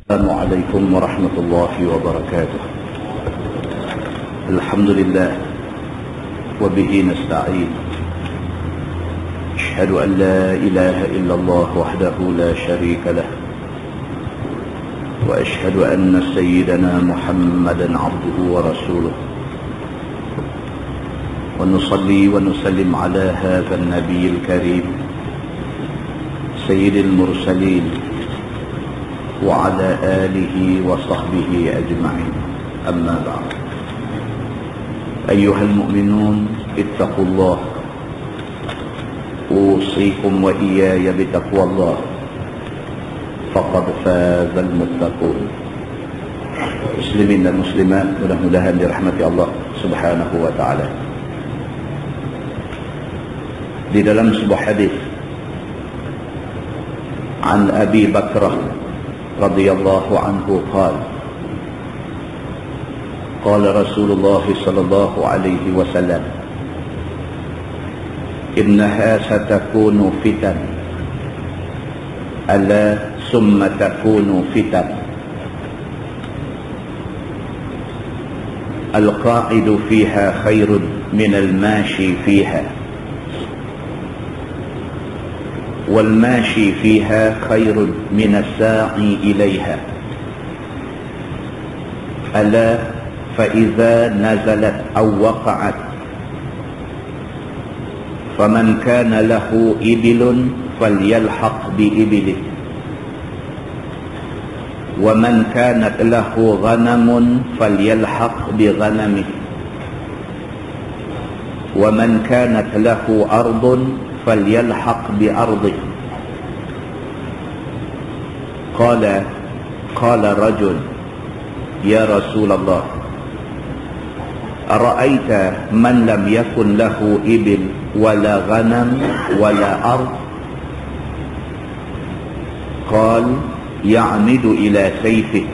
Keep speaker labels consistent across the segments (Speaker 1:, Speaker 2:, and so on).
Speaker 1: السلام عليكم ورحمة الله وبركاته. الحمد لله وبه نستعين. أشهد أن لا إله إلا الله وحده لا شريك له، وأشهد أن سيدنا محمدا عبده ورسوله، ونصلي ونسلم على هذا النبي الكريم سيد المرسلين وعلى آله وصحبه أجمعين. أما بعد، أيها المؤمنون اتقوا الله، أوصيكم وإياي بتقوى الله، فقد فاز المتقون. Muslimin dan muslimat, mudah-mudahan dirahmati Allah Subhanahu wa taala. Di dalam sebuah hadis an Abi Bakrah radhiyallahu anhu qala qala Rasulullah sallallahu alaihi wasallam, innaha satakunu fitan ala summa takunu fitan al-qa'idu fiha khairun min al-mashi fiha wal-mashi fiha khairun min as-sa'i ilayha ala fa-idza nazalat aw waqa'at faman kana lahu ibilun falyalhaq bi ibilihi wa man kanat lahu ghanamun falyalhaq bi ghanamihi wa man kanat lahu ardun falyalhaq bi ardihi. Qala rajul, ya Rasulullah, ara'aita man lam yakun lahu ibil wala ghanam wala ard? Qala ya'midu ila sayfihi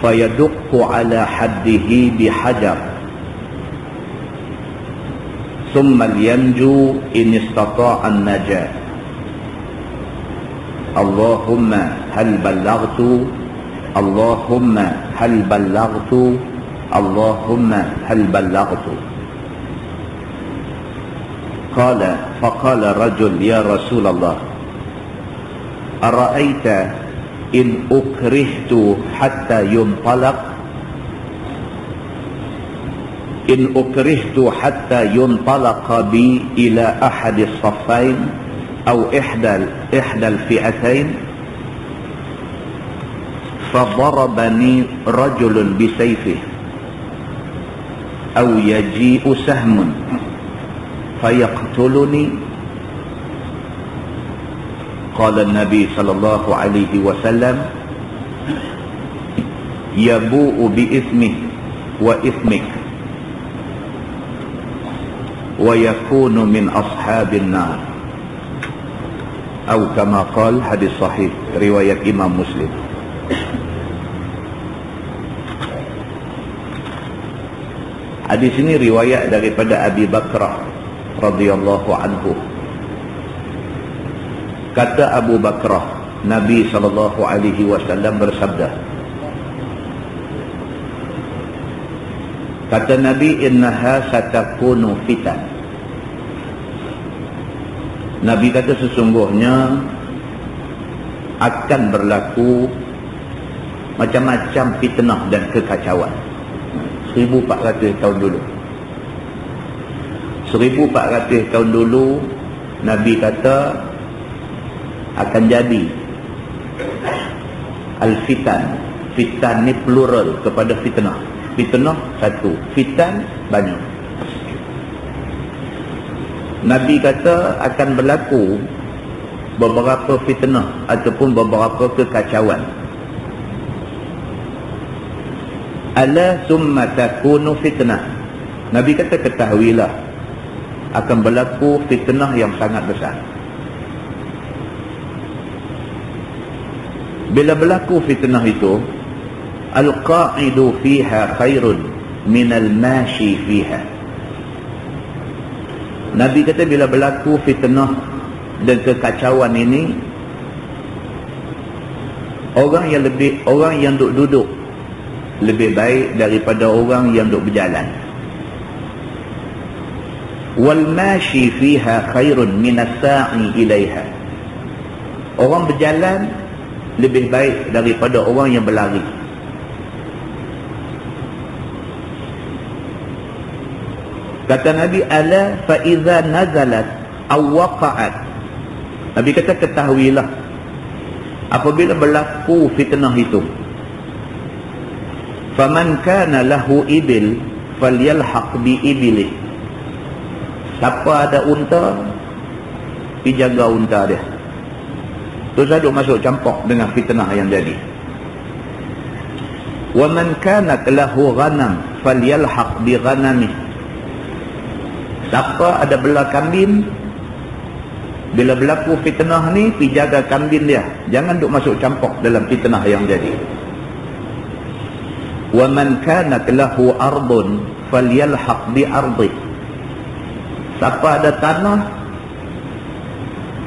Speaker 1: fayadukku ala haddihi bihajar thumma yanju in istata'a an-najah. Allahumma hal ballaghtu, Allahumma hal ballaghtu, Allahumma hal ballaghtu. Faqala rajul, ya Rasulullah, ara'aita in ukrihtu hatta yuntalaq, in ukrihtu hatta yuntalaqa bi ila ahadi as-saffain aw ihda al-fi'atain fadarabani rajulun bisayfihi aw yaji'u sahmun fayaqtuluni. Qala an-nabi sallallahu alaihi wasallam, yabu'u bi ismihi wa ismik wa yakunu min ashabin nar, atau kama qala. Hadis sahih riwayat Imam Muslim. Hadis ini riwayat daripada Abi Bakrah radhiyallahu anhu. Kata Abu Bakrah, Nabi sallallahu alaihi wasallam bersabda, kata Nabi, innaha satakunu fitan. Nabi kata sesungguhnya akan berlaku macam-macam fitnah dan kekacauan. 1400 tahun dulu. 1400 tahun dulu Nabi kata akan jadi al-fitan. Fitan ni plural kepada fitnah. Fitnah satu, fitan banyak. Nabi kata akan berlaku beberapa fitnah ataupun beberapa kekacauan. Ala summa takunu fitnah. Nabi kata ketahuilah akan berlaku fitnah yang sangat besar. Bila berlaku fitnah itu, al-qa'idu fiha khairun minal mashi fiha. Nabi kata bila berlaku fitnah dan kekacauan ini, Orang yang duduk lebih baik daripada orang yang duduk berjalan. Wal mashi fiha khairun min as-sa'i ilaiha. Orang berjalan lebih baik daripada orang yang berlari. Kata Nabi, ala fa idza nazalat aw waqa'at. Nabi kata, ketahuilah apabila berlaku fitnah itu, faman kana lahu ibil falyalhaq bi ibilih. Siapa ada unta, pergi jaga unta dia. Terus aduk masuk campur dengan fitnah yang jadi. Wa man kanat lahu ghanam falyalhaq bi ghanamih. Siapa ada bela kambing, bila berlaku fitnah ni, pergi jaga kambing dia. Jangan duk masuk campur dalam fitnah yang jadi. Wa man kanat lahu ardun falyalhaq bi ardi. Siapa ada tanah,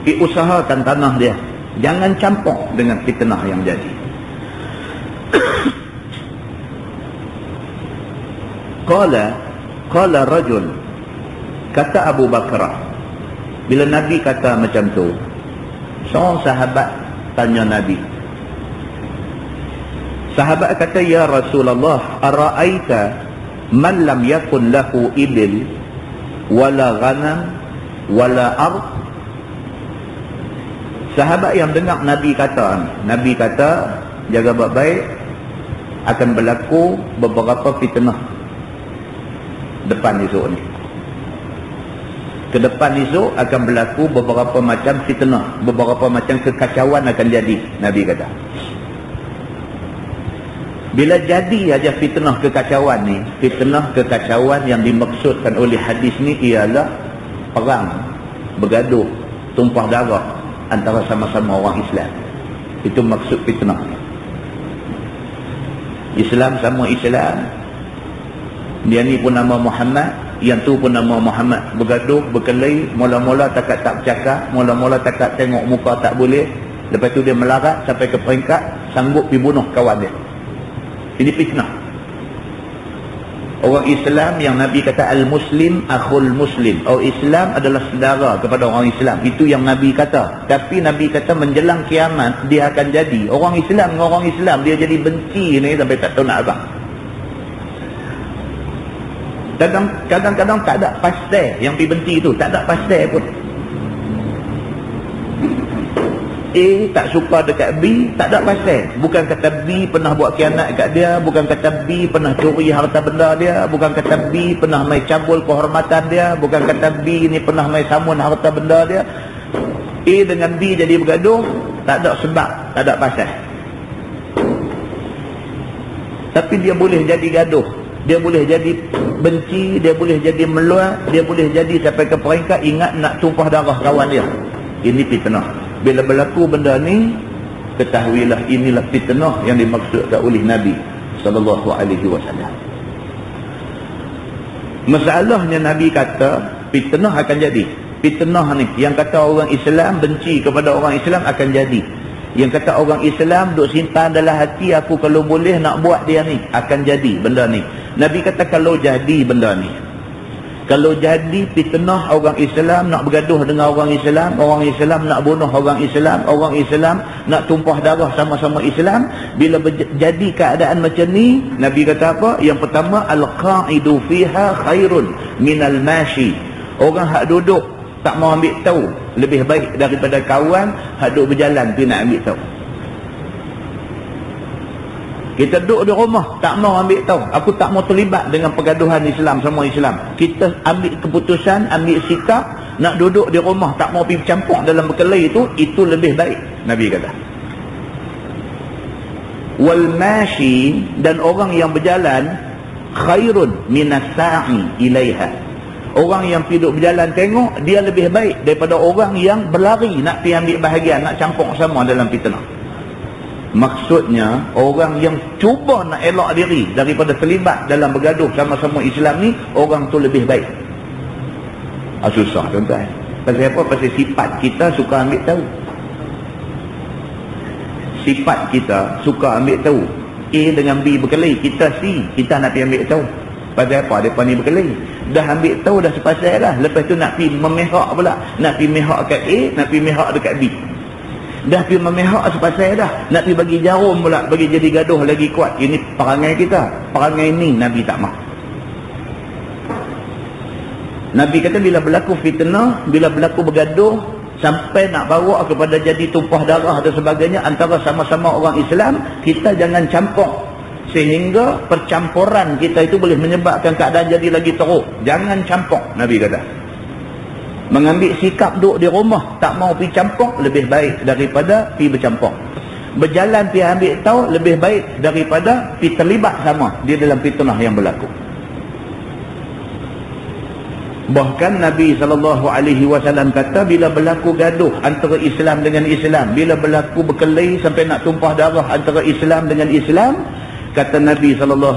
Speaker 1: usahakan tanah dia. Jangan campur dengan fitnah yang jadi. Qala rajul, kata Abu Bakar, bila Nabi kata macam tu, seorang sahabat tanya Nabi. Sahabat kata, ya Rasulullah, ara'aita man lam yakun lahu ibil wala ghanam wala ard. Sahabat yang dengar Nabi kata, jaga baik-baik, akan berlaku beberapa fitnah depan esok ni. Ke depan esok akan berlaku beberapa macam fitnah, beberapa macam kekacauan akan jadi, Nabi kata. Bila jadi aja fitnah kekacauan ni, fitnah kekacauan yang dimaksudkan oleh hadis ni ialah perang, bergaduh, tumpah darah antara sama-sama orang Islam. Itu maksud fitnah. Islam sama Islam, dia ni pun nama Muhammad, yang tu pun nama Muhammad, bergaduh, berkelahi, mula-mula tak bercakap, mula-mula tak tengok muka tak boleh, lepas tu dia melarat sampai ke peringkat sanggup pergi bunuh kawan dia. Ini fitnah. Orang Islam yang Nabi kata al-muslim akhul muslim, orang Islam adalah saudara kepada orang Islam, itu yang Nabi kata. Tapi Nabi kata menjelang kiamat dia akan jadi orang Islam dengan orang Islam, dia jadi benci ni sampai tak tahu nak apa. Kadang-kadang tak ada pasal yang pergi benci tu, tak ada pasal pun. A tak suka dekat B, tak ada pasal. Bukan kata B pernah buat khianat kat dia, bukan kata B pernah curi harta benda dia, bukan kata B pernah mai cabul kehormatan dia, bukan kata B ni pernah mai samun harta benda dia. A dengan B jadi bergaduh, tak ada sebab, tak ada pasal. Tapi dia boleh jadi gaduh, dia boleh jadi benci, dia boleh jadi meluat, dia boleh jadi sampai ke peringkat ingat nak tumpah darah kawan dia. Ini fitnah. Bila berlaku benda ni, ketahuilah inilah fitnah yang dimaksudkan oleh Nabi SAW. Masalahnya Nabi kata fitnah akan jadi. Fitnah ni yang kata orang Islam benci kepada orang Islam akan jadi. Yang kata orang Islam duk simpan dalam hati, aku kalau boleh nak buat dia ni, akan jadi benda ni. Nabi kata kalau jadi benda ni, kalau jadi fitnah orang Islam nak bergaduh dengan orang Islam nak bunuh orang Islam nak tumpah darah sama-sama Islam, bila jadi keadaan macam ni, Nabi kata apa? Yang pertama, al-qa'idu fiha khairun minal mashi. Orang hak duduk tak mau ambil tahu lebih baik daripada kawan hak duduk berjalan pergi nak ambil tahu. Kita duduk di rumah tak mau ambil tahu, aku tak mau terlibat dengan pergaduhan Islam sama Islam. Kita ambil keputusan, ambil sikap nak duduk di rumah, tak mau pergi campur dalam berkelahi itu lebih baik, Nabi kata. Wal mashi, dan orang yang berjalan, khairun minas sa'i ilaiha. Orang yang pergi duduk berjalan tengok, dia lebih baik daripada orang yang berlari nak pergi ambil bahagian, nak campur sama dalam fitnah. Maksudnya orang yang cuba nak elak diri daripada terlibat dalam bergaduh sama-sama Islam ni, orang tu lebih baik. Susah tuan-tuan. Pasal apa? Pasal sifat kita suka ambil tahu. sifat kita suka ambil tahu. A dengan B berkelahi, kita C, kita nak pergi ambil tahu. Pasal apa? Mereka ni berkelahi. Dah ambil tahu dah sepasal dah. Lepas tu nak pergi memihak pula. Nak pergi mihak kat A, nak pergi mihak dekat B. Dah pergi memihak sepasal dah. Nak pergi bagi jarum pula, bagi jadi gaduh lagi kuat. Ini perangai kita. Perangai ni Nabi tak mahu. Nabi kata bila berlaku fitnah, bila berlaku bergaduh, sampai nak bawa kepada jadi tumpah darah dan sebagainya antara sama-sama orang Islam, kita jangan campur. Sehingga percampuran kita itu boleh menyebabkan keadaan jadi lagi teruk. Jangan campur, Nabi kata. Mengambil sikap duduk di rumah, tak mau pergi campur, lebih baik daripada pergi bercampur. Berjalan pergi ambil tahu, lebih baik daripada pergi terlibat sama di dalam fitnah yang berlaku. Bahkan Nabi SAW kata bila berlaku gaduh antara Islam dengan Islam, bila berlaku berkelahi sampai nak tumpah darah antara Islam dengan Islam, kata Nabi SAW,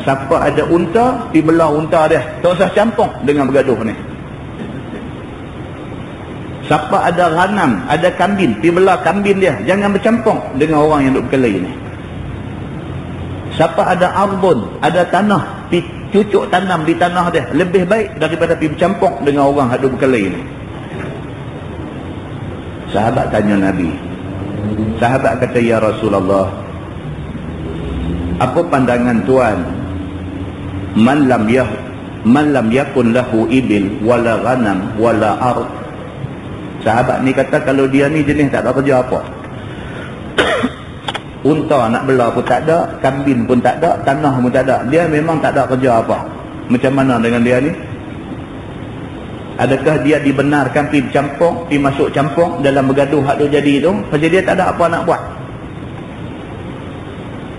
Speaker 1: siapa ada unta, pergi belah unta dia. Tak usah campur dengan bergaduh ni. Siapa ada ghanam, ada kambing, pergi belah kambing dia. Jangan bercampur dengan orang yang duk berkelahi ni. Siapa ada arbun, ada tanah, pergi cucuk tanam di tanah dia. Lebih baik daripada pergi bercampur dengan orang yang duk berkelahi ni. Sahabat tanya Nabi. Sahabat kata, ya Rasulullah, apa pandangan tuan man lam yakun lahu ibil wala ghanam wala ard? Sahabat ni kata kalau dia ni jenis tak ada kerja apa. Unta nak belah pun tak ada, kambing pun tak ada, tanah pun tak ada. Dia memang tak ada kerja apa. Macam mana dengan dia ni? Adakah dia dibenarkan pergi bercampur, pergi masuk campur dalam bergaduh hak tu jadi tu? Pasal dia tak ada apa nak buat.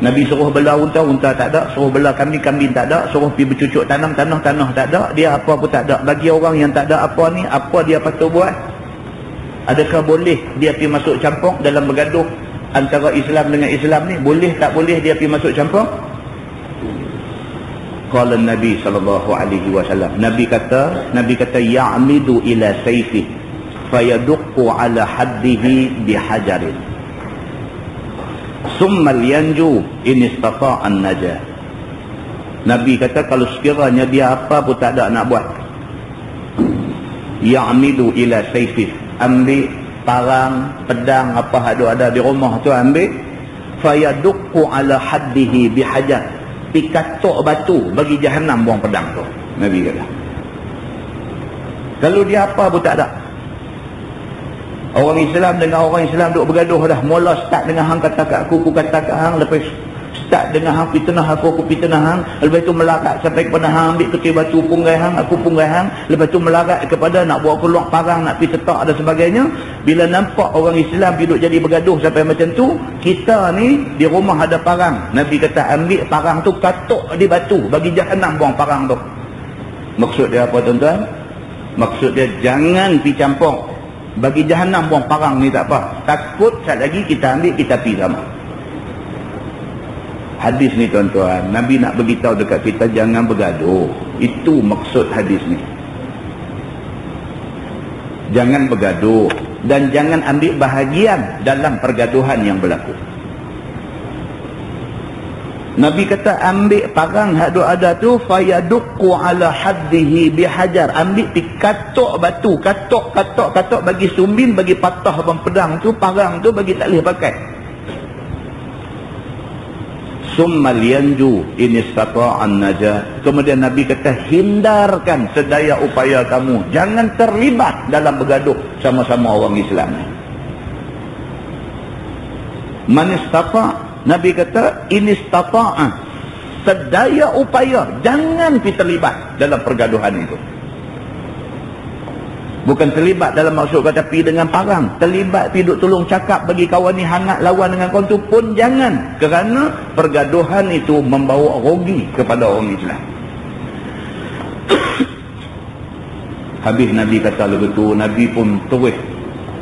Speaker 1: Nabi suruh belah unta, unta tak ada. Suruh belah kambing, kambing tak ada. Suruh pergi bercucuk tanam, tanah tak ada. Dia apa pun tak ada. Bagi orang yang tak ada apa ni, apa dia patut buat? Adakah boleh dia pergi masuk campur dalam bergaduh antara Islam dengan Islam ni? Boleh tak boleh dia pergi masuk campur? Qala Nabi SAW. Nabi kata ya'midu ila sayfi fayaduqqu ala haddihi bihajarin summal yanju in istata'an najah. Nabi kata kalau sekiranya dia apa pun tak ada nak buat, ya'midu ila sayfi, ambil parang, pedang, apa ada di rumah tu ambil, fayaduqqu ala haddihi bihajar, pikatok batu bagi jahanam buang pedang tu. Nabi kata kalau dia apa pun tak ada. Orang Islam dengan orang Islam duk bergaduh dah. Mula start dengan hang kata kat aku kata kat hang. Lepas start dengan hang fitnah aku fitnah hang. Lepas tu melarat sampai kepada hang ambil ketil batu punggai hang, aku punggai hang. Lepas tu melarat kepada nak buat keluar parang, nak pergi tetak dan sebagainya. Bila nampak orang Islam duduk jadi bergaduh sampai macam tu, kita ni di rumah ada parang. Nabi kata ambil parang tu, katuk di batu bagi jahanam buang parang tu. Maksud dia apa tuan-tuan? Maksud dia jangan pergi campur. Bagi jahanam buang parang ni tak apa. Takut sekali lagi kita ambil, kita pergi sama. Hadis ni tuan-tuan, Nabi nak beritahu dekat kita jangan bergaduh. Itu maksud hadis ni. Jangan bergaduh dan jangan ambil bahagian dalam pergaduhan yang berlaku. Nabi kata ambil parang hak ada tu, fayaduqqu ala haddihi bihajar, ambil pi katok batu, katok bagi sumbin, bagi patah bang pedang tu, parang tu bagi tak boleh pakai. Summal yanju in istata'an najah. Kemudian Nabi kata hindarkan sedaya upaya kamu, jangan terlibat dalam bergaduh sama-sama orang Islam. Man istata', Nabi kata in istata'a, sedaya upaya jangan pergi terlibat dalam pergaduhan itu. Bukan terlibat dalam maksud kata pergi dengan parang, terlibat pergi duk tolong cakap bagi kawan ni hangat lawan dengan kawan tu pun jangan, kerana pergaduhan itu membawa rugi kepada orang Islam. Habis Nabi kata begitu, Nabi pun terus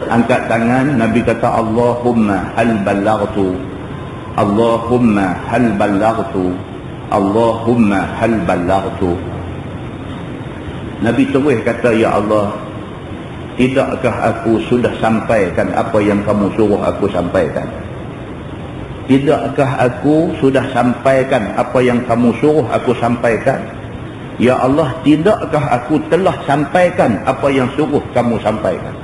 Speaker 1: angkat tangan. Nabi kata Allahumma hal ballaghtu, Allahumma hal ballaghtu, Allahumma hal ballaghtu. Nabi terus kata, ya Allah, tidakkah aku sudah sampaikan apa yang kamu suruh aku sampaikan? tidakkah aku sudah sampaikan apa yang kamu suruh aku sampaikan? Ya Allah, tidakkah aku telah sampaikan apa yang suruh kamu sampaikan?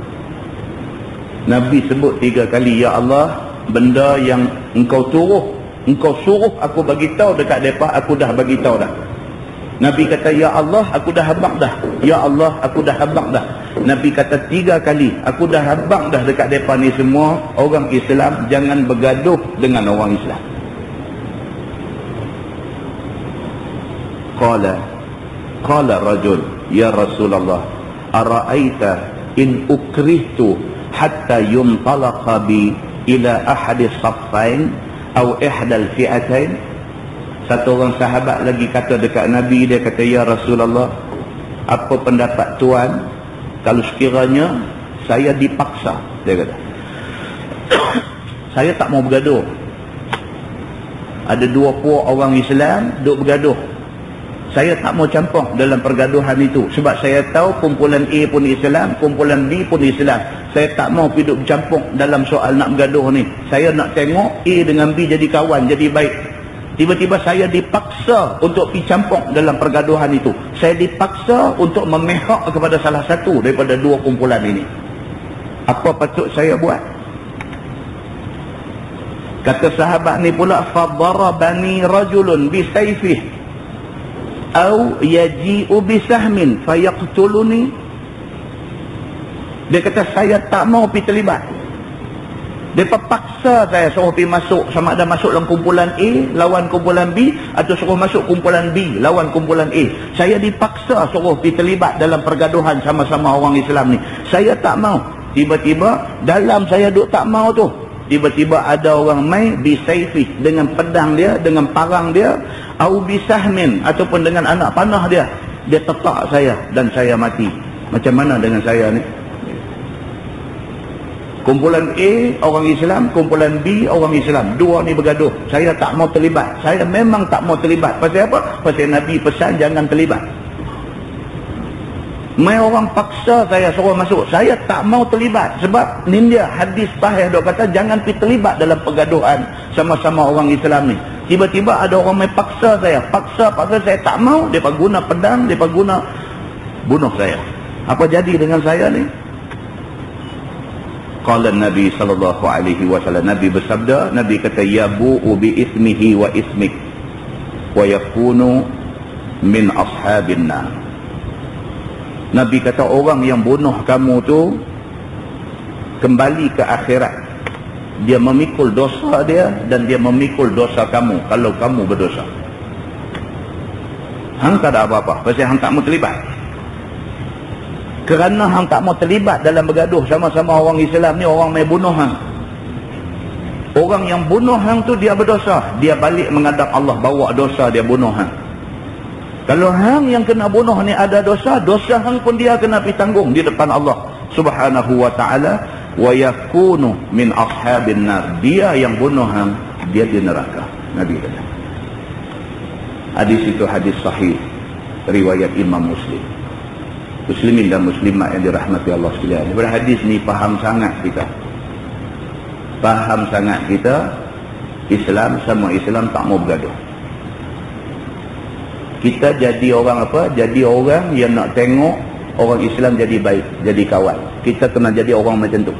Speaker 1: Nabi sebut 3 kali, ya Allah, benda yang engkau suruh aku bagi tahu dekat mereka, aku dah bagi tahu dah. Nabi kata, ya Allah, aku dah habaq dah. Ya Allah, aku dah habaq dah. Nabi kata 3 kali, aku dah habaq dah dekat mereka ni semua. Orang Islam jangan bergaduh dengan orang Islam. Qala rajul, ya Rasulullah, ara'aita in ukrihtu hatta yuntalaqa bi ila ahadi saffain atau ihdal fi'atain. Satu orang sahabat lagi kata dekat Nabi, dia kata, ya Rasulullah, apa pendapat tuan kalau sekiranya saya dipaksa? Dia kata, saya tak mau bergaduh. Ada 2 puak orang Islam duk bergaduh. Saya tak mau campur dalam pergaduhan itu. Sebab saya tahu kumpulan A pun Islam, kumpulan B pun Islam. Saya tak mau hidup bercampur dalam soal nak bergaduh ni. Saya nak tengok A dengan B jadi kawan, jadi baik. Tiba-tiba saya dipaksa untuk pergi campur dalam pergaduhan itu. Saya dipaksa untuk memihak kepada salah satu daripada 2 kumpulan ini. Apa patut saya buat? Kata sahabat ni pula, fadarabani rajulun bisayfih au yaji'u bisahmin fayaqtuluni. Dia kata, saya tak mau pergi terlibat. Dia paksa saya suruh pergi masuk, sama ada masuk dalam kumpulan A lawan kumpulan B, atau suruh masuk kumpulan B lawan kumpulan A. Saya dipaksa suruh pergi terlibat dalam pergaduhan sama-sama orang Islam ni. Saya tak mau. Tiba-tiba dalam saya duk tak mau tu, tiba-tiba ada orang mai bisayfi, dengan pedang dia, dengan parang dia, au bisahmin, ataupun dengan anak panah dia. Dia tetak saya dan saya mati. Macam mana dengan saya ni? Kumpulan A orang Islam, kumpulan B orang Islam, 2 ni bergaduh. Saya tak mau terlibat. Saya memang tak mau terlibat. Pasal apa? Pasal Nabi pesan jangan terlibat. Mai orang paksa saya suruh masuk, saya tak mau terlibat. Sebab ni dia hadis sahih dok kata jangan pergi terlibat dalam pergaduhan sama-sama orang Islam ni. Tiba-tiba ada orang mai paksa saya, paksa saya tak mau, depa guna pedang, depa guna bunuh saya. Apa jadi dengan saya ni? Qala Nabi sallallahu alaihi wasallam, Nabi bersabda, Nabi kata, yabu'u bi ismihi wa ismik wa yakunu min ashabin nar. Nabi kata, orang yang bunuh kamu tu kembali ke akhirat. Dia memikul dosa dia dan dia memikul dosa kamu kalau kamu berdosa. Hang tak ada apa-apa pasal hang tak mau terlibat. Kerana hang tak mau terlibat dalam bergaduh sama-sama orang Islam ni, orang mai bunuh hang. Orang yang bunuh hang tu dia berdosa, dia balik menghadap Allah bawa dosa dia bunuh hang. Kalau hang yang kena bunuh ni ada dosa, dosa hang pun dia kena ditanggung di depan Allah Subhanahu wa taala. Wa yakunu min ashabin nar. Dia yang bunuh hang, dia di neraka. Nabi kata. Hadis itu hadis sahih riwayat Imam Muslim. Muslimin dan muslimat yang dirahmati Allah sekalian. Daripada hadis ni faham sangat kita. Faham sangat kita, Islam sama Islam tak mau bergaduh. Kita jadi orang apa? Jadi orang yang nak tengok orang Islam jadi baik, jadi kawan. Kita kena jadi orang macam tu.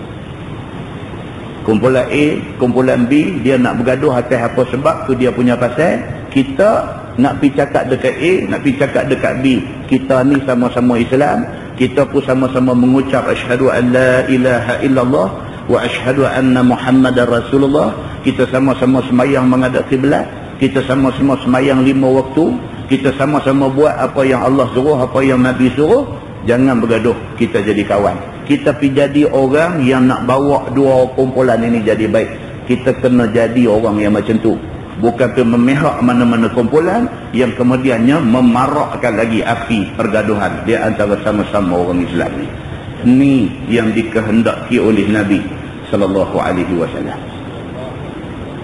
Speaker 1: Kumpulan A, kumpulan B, dia nak bergaduh atas apa sebab tu dia punya pasal. Kita nak pergi cakap dekat A, nak pergi cakap dekat B. Kita ni sama-sama Islam, kita pun sama-sama mengucap asyhadu an la ilaha illallah wa asyhadu anna Muhammadar Rasulullah. Kita sama-sama sembahyang menghadap kiblat, kita sama-sama sembahyang 5 waktu, kita sama-sama buat apa yang Allah suruh, apa yang Nabi suruh. Jangan bergaduh, kita jadi kawan. Kita pergi jadi orang yang nak bawa 2 kumpulan ini jadi baik. Kita kena jadi orang yang macam tu. Bukan ke memihak mana-mana kumpulan yang kemudiannya memarakkan lagi api pergaduhan di antara sama-sama orang Islam ni. Ini yang dikehendaki oleh Nabi sallallahu alaihi wasallam.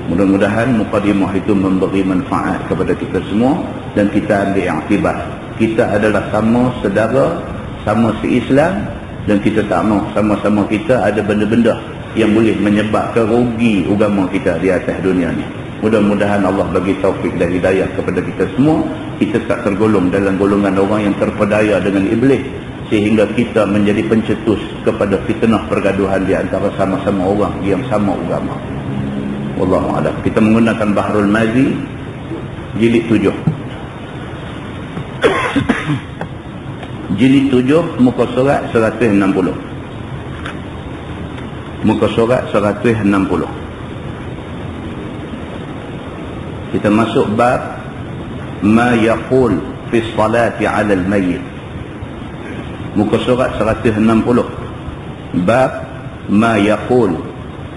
Speaker 1: Mudah-mudahan mukadimah itu memberi manfaat kepada kita semua dan kita ambil iktibar. Kita adalah sama saudara, sama se-Islam, dan kita tak mahu sama-sama kita ada benda-benda yang boleh menyebabkan rugi agama kita di atas dunia ni. Mudah-mudahan Allah bagi taufik dan hidayah kepada kita semua. Kita tak tergolong dalam golongan orang yang terpedaya dengan iblis, sehingga kita menjadi pencetus kepada fitnah pergaduhan di antara sama-sama orang yang sama agama. Wallahu a'lam. Kita menggunakan Bahrul Mazi jilid 7. Jilid 7 muka surat 160. Muka surat 160. Kita masuk bab ma yaqul fi salati 'ala al-mayyit. Muka surat 160. Bab ma yaqul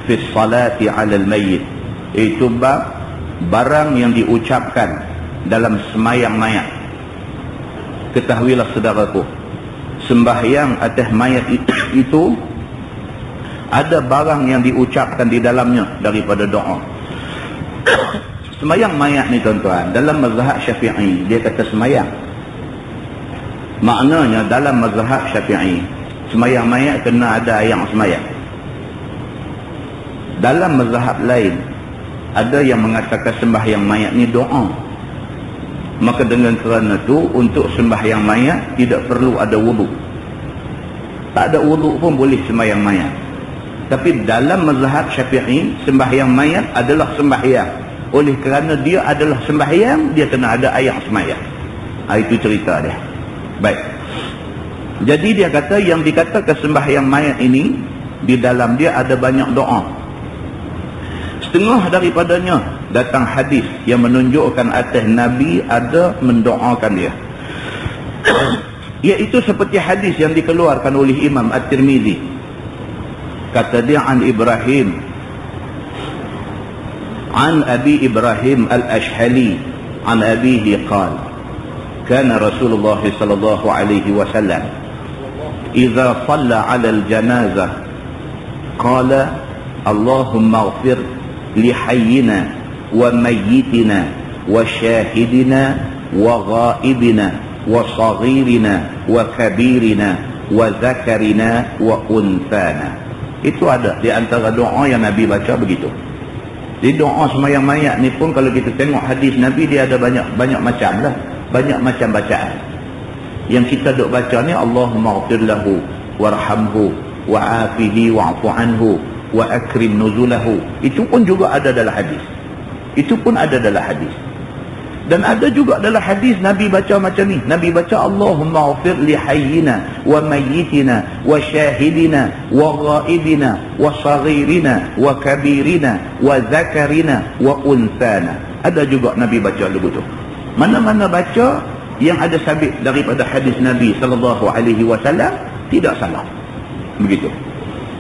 Speaker 1: fi salati 'ala al-mayyit. Itu bab barang yang diucapkan dalam sembahyang mayat. Ketahuilah saudaraku, sembahyang atas mayat itu ada barang yang diucapkan di dalamnya daripada doa. Sembahyang mayat ni tuan-tuan, dalam mazhab Syafi'i dia kata sembahyang. Maknanya dalam mazhab Syafi'i sembahyang mayat kena ada ayat sembahyang. Dalam mazhab lain ada yang mengatakan sembahyang mayat ni doa. Maka dengan kerana itu untuk sembahyang mayat tidak perlu ada wudu. Tak ada wudu pun boleh sembahyang mayat. Tapi dalam mazhab Syafi'i sembahyang mayat adalah sembahyang. Oleh kerana dia adalah sembahyang, dia kena ada ayat sembahyang. Itu cerita dia. Baik. Jadi dia kata yang dikatakan sembahyang mayat ini di dalam dia ada banyak doa. Setengah daripadanya datang hadis yang menunjukkan atas Nabi ada mendoakan dia. Iaitu seperti hadis yang dikeluarkan oleh Imam At-Tirmizi. Kata dia an Ibrahim, an Abi Ibrahim Al-Ashhali an abihi qala kana Rasulullah sallallahu alaihi wasallam idza shalla 'ala al-janazah qala Allahumma ighfir li hayyina wa mayyitina wa syahidina wa ghaibina wa saghirina wa kabirina wa zakarina wa unthana. Itu ada di antara doa yang Nabi baca begitu. Di doa sembahyang mayat ni pun kalau kita tengok hadis Nabi dia ada banyak macam lah. Banyak macam bacaan. Yang kita duk baca ni Allahumma ighfir lahu warhamhu wa'afihi wa'fu anhu wa akrim nuzulahu. Itu pun juga ada dalam hadis. Itu pun ada dalam hadis. Dan ada juga dalam hadis Nabi baca macam ni. Nabi baca Allahumma ighfir li hayyina wa mayyitina wa syahidina wa ghaibina wa saghirina wa kabirina wa zakarina wa unthana. Ada juga Nabi baca begitu. Mana-mana baca yang ada sabit daripada hadis Nabi sallallahu alaihi wasallam tidak salah. Begitu.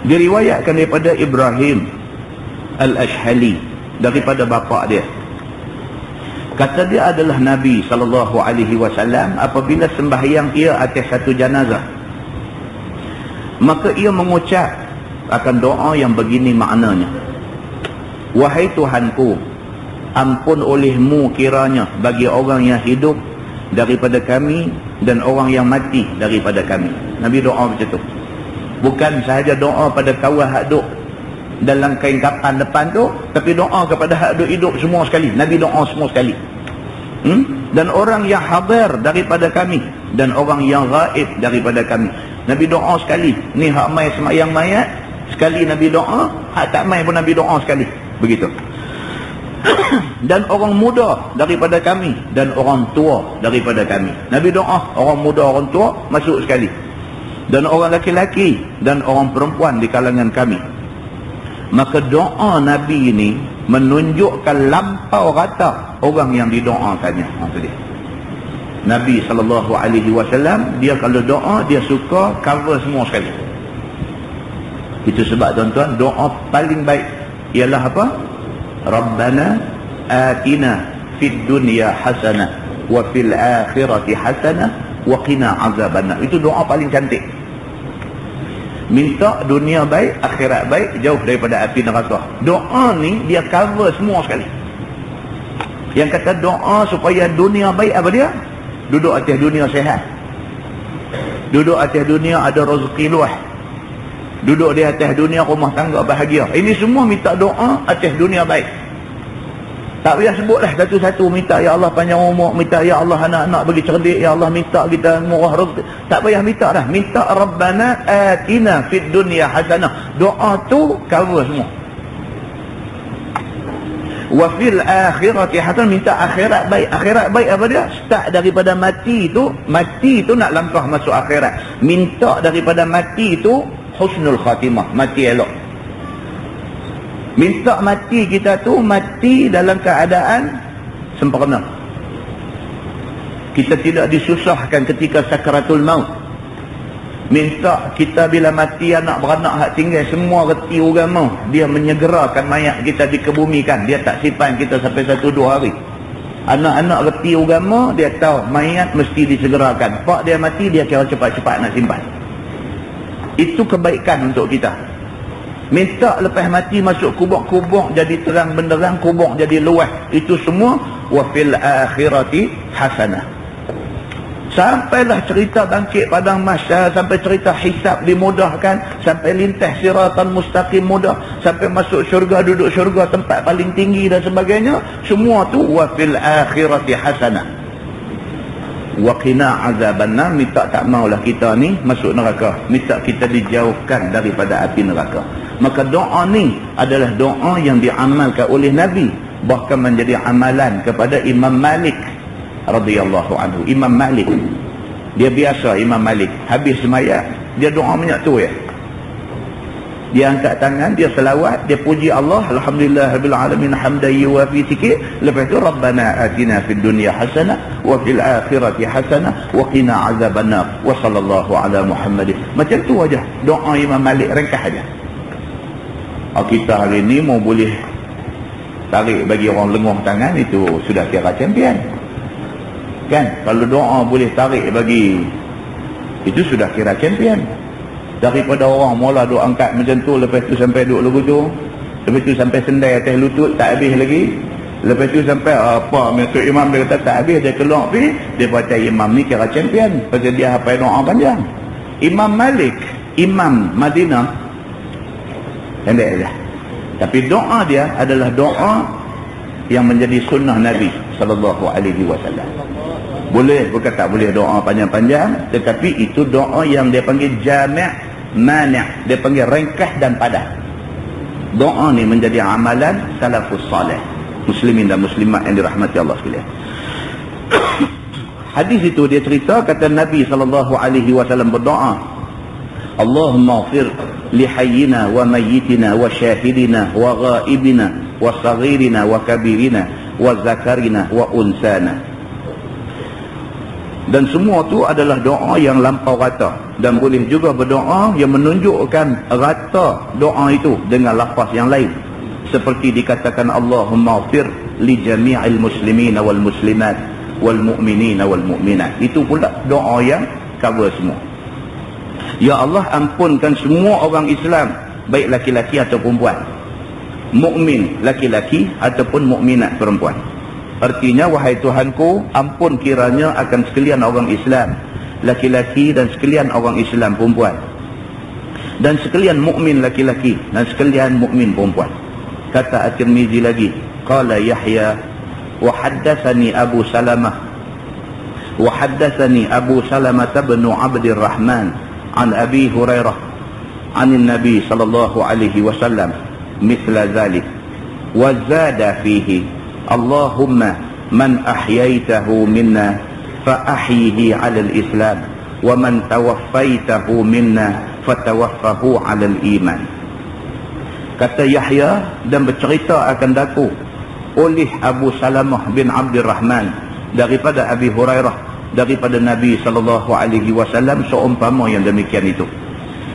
Speaker 1: Diriwayatkan daripada Ibrahim Al-Ashhali daripada bapa dia. Kata dia adalah Nabi sallallahu alaihi wasallam apabila sembahyang ia atas satu jenazah, maka ia mengucap akan doa yang begini maknanya. Wahai Tuhanku, ampun olehmu kiranya bagi orang yang hidup daripada kami dan orang yang mati daripada kami. Nabi doa macam tu. Bukan sahaja doa pada kawan hak duk dalam kain kapan depan tu, tapi doa kepada hak duk hidup semua sekali. Nabi doa semua sekali. Dan orang yang hadir daripada kami dan orang yang gaib daripada kami. Nabi doa sekali. Ni hak mai sembahyang mayat sekali Nabi doa, hak tak mai pun Nabi doa sekali. Begitu. Dan orang muda daripada kami dan orang tua daripada kami. Nabi doa orang muda orang tua masuk sekali. Dan orang laki-laki dan orang perempuan di kalangan kami. Maka doa Nabi ini menunjukkan lampau rata orang yang didoakannya. Itu dia. Nabi SAW dia kalau doa dia suka cover semua sekali. Itu sebab tuan-tuan doa paling baik ialah apa? Rabbana atina fid dunya hasanah wa fil akhirati hasanah wa qina azabannar. Itu doa paling cantik. Minta dunia baik, akhirat baik, jauh daripada api neraka. Doa ni dia cover semua sekali. Yang kata doa supaya dunia baik apa dia? Duduk atas dunia sehat. Duduk atas dunia ada rezeki luas. Duduk di atas dunia rumah tangga bahagia. Ini semua minta doa atas dunia baik. Tak payah sebutlah satu-satu. Minta ya Allah panjang umur, minta ya Allah anak-anak bagi cerdik, ya Allah minta kita murah rezeki. Tak payah minta dah. Minta Rabbana atina fid dunya hasanah. Doa tu cover semua. Wa fil akhirati hasanah, minta akhirat baik. Akhirat baik apa dia? Start daripada mati tu nak langkah masuk akhirat. Minta daripada mati tu husnul khatimah, mati elok. Minta mati kita tu mati dalam keadaan sempurna. Kita tidak disusahkan ketika sakaratul maut. Minta kita bila mati anak beranak hak tinggal semua reti agama, dia menyegerakan mayat kita dikebumikan. Dia tak simpan kita sampai 1-2 hari. Anak-anak reti agama, dia tahu mayat mesti disegerakan. Pak dia mati, dia kira cepat-cepat nak simpan. Itu kebaikan untuk kita. Minta lepas mati masuk kubur jadi terang benderang, kubur jadi luas. Itu semua wa fil akhirati hasanah. Sampailah cerita bangkit padang mahsyar, sampai cerita hisab dimudahkan, sampai lintas siratan mustaqim mudah, sampai masuk syurga, duduk syurga tempat paling tinggi dan sebagainya. Semua tu wa fil akhirati hasanah. Wa qina azabannar, minta tak maulah kita ni masuk neraka, minta kita dijauhkan daripada api neraka. Maka doa ni adalah doa yang diamalkan oleh Nabi, bahkan menjadi amalan kepada Imam Malik radhiyallahu anhu. Imam Malik, dia biasa Imam Malik habis sembahyang dia doa banyak tu ya. Dia angkat tangan, dia selawat, dia puji Allah, alhamdulillahirabbil alamin hamdan yuwafi sikit. Lepas tu Rabbana atina fid dunya hasanah wa fil akhirati hasanah wa qina azabannar wa sallallahu ala Muhammadin. Macam tu aja doa Imam Malik, ringkas aja. Kita hari ni mau boleh tarik bagi orang lenguh tangan, itu sudah kira champion kan. Kalau doa boleh tarik bagi, itu sudah kira champion. Daripada orang mula doa angkat macam tu, lepas tu sampai duduk lagu tu, lepas tu sampai sendai atas lutut tak habis lagi, lepas tu sampai apa masuk imam dia kata tak habis, dia keluar pergi, dia baca imam ni kira champion pasal dia hafal doa panjang. Imam Malik, Imam Madinah, pendek dah. Tapi doa dia adalah doa yang menjadi sunnah Nabi sallallahu alaihi wasallam. Boleh bukan tak boleh doa panjang-panjang, tetapi itu doa yang dia panggil jami' mani', dia panggil ringkas dan padat. Doa ni menjadi amalan salafus salih, muslimin dan muslimat yang dirahmati Allah sekalian. Hadis itu dia cerita, kata Nabi sallallahu alaihi wasallam berdoa, Allahumma ighfir li hayyina wa mayyitina wa syahidina wa ghaibina wa saghirina wa kabirina wa zakarina wa unsana. Dan semua tu adalah doa yang lampau rata, dan boleh juga berdoa yang menunjukkan rata doa itu dengan lafaz yang lain, seperti dikatakan Allahumma ighfir li jami'il muslimina wal muslimat wal mu'minina wal mu'minat. Itu pula doa yang cover semua. Ya Allah, ampunkan semua orang Islam, baik laki-laki atau perempuan, mukmin laki-laki ataupun mukminat perempuan. Artinya, wahai Tuhanku, ampun kiranya akan sekalian orang Islam laki-laki dan sekalian orang Islam perempuan, dan sekalian mukmin laki-laki dan sekalian mukmin perempuan. Kata At-Tirmizi lagi, qala Yahya wa haddatsani Abu Salamah bin Abdurrahman an Abi Hurairah an Nabi sallallahu alaihi wasallam mithla dhalik wa zada fihi Allahumma man ahyaitahu minna fa ahyihi 'ala al-islam wa man tawaffaitahu minna fatawaffahu 'ala al-iman. Kata Yahya, dan bercerita akan daku oleh Abu Salamah bin Abdurrahman daripada Abi Hurairah daripada Nabi sallallahu alaihi wasallam seumpama yang demikian itu.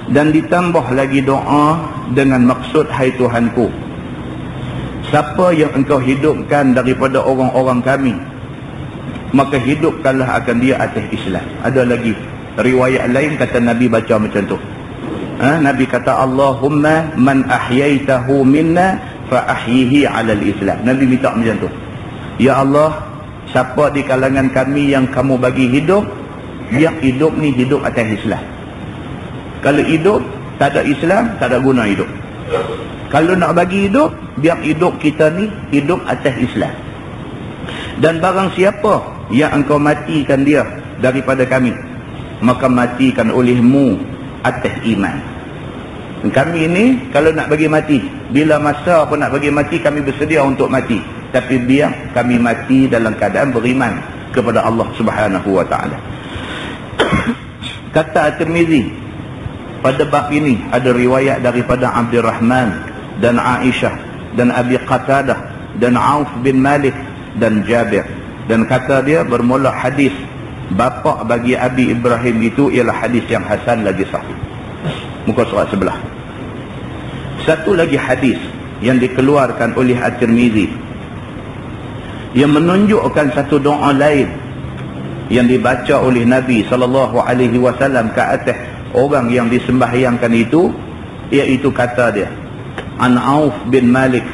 Speaker 1: Dan ditambah lagi doa dengan maksud, hai Tuhanku, siapa yang engkau hidupkan daripada orang-orang kami, maka hidupkanlah akan dia atas Islam. Ada lagi riwayat lain kata Nabi baca macam tu. Nabi kata Allahumma man ahyaitahu minna fa ahyihi 'ala al-islam. Nabi minta macam tu. Ya Allah, siapa di kalangan kami yang kamu bagi hidup, yang hidup ni hidup atas Islam. Kalau hidup Tak ada Islam, tak ada guna hidup. Kalau nak bagi hidup, biar hidup kita ni hidup atas Islam. Dan barang siapa yang engkau matikan dia daripada kami, maka matikan olehmu atas iman. Kami ini kalau nak bagi mati, bila masa apa nak bagi mati, kami bersedia untuk mati. Tapi biar kami mati dalam keadaan beriman kepada Allah Subhanahu wa ta'ala. Kata At-Tirmizi, pada bab ini ada riwayat daripada Abdul Rahman dan Aisyah dan Abi Qatadah dan Auf bin Malik dan Jabir. Dan kata dia, bermula hadis bapa bagi Abi Ibrahim itu ialah hadis yang hasan lagi sahih. Muka surat sebelah. Satu lagi hadis yang dikeluarkan oleh At-Tirmizi yang menunjukkan satu doa lain yang dibaca oleh Nabi SAW ke atas orang yang disembahyangkan itu, iaitu kata dia, An Auf bin Malik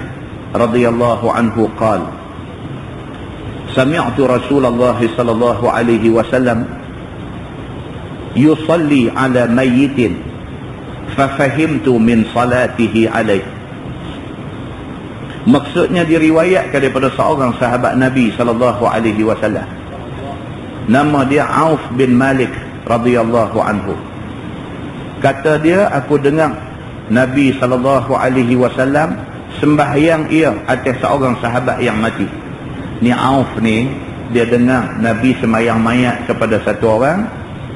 Speaker 1: radhiyallahu anhu qala, Sami'tu Rasulullah sallallahu alaihi wasallam yusalli ala mayyitin fafahimtu min salatihi alaih. Maksudnya diriwayatkan daripada seorang sahabat Nabi sallallahu alaihi wasallam. Nama dia Auf bin Malik radhiyallahu anhu. Kata dia, aku dengar Nabi SAW sembahyang ia atas seorang sahabat yang mati. Ni Auf ni, dia dengar Nabi sembahyang mayat kepada satu orang,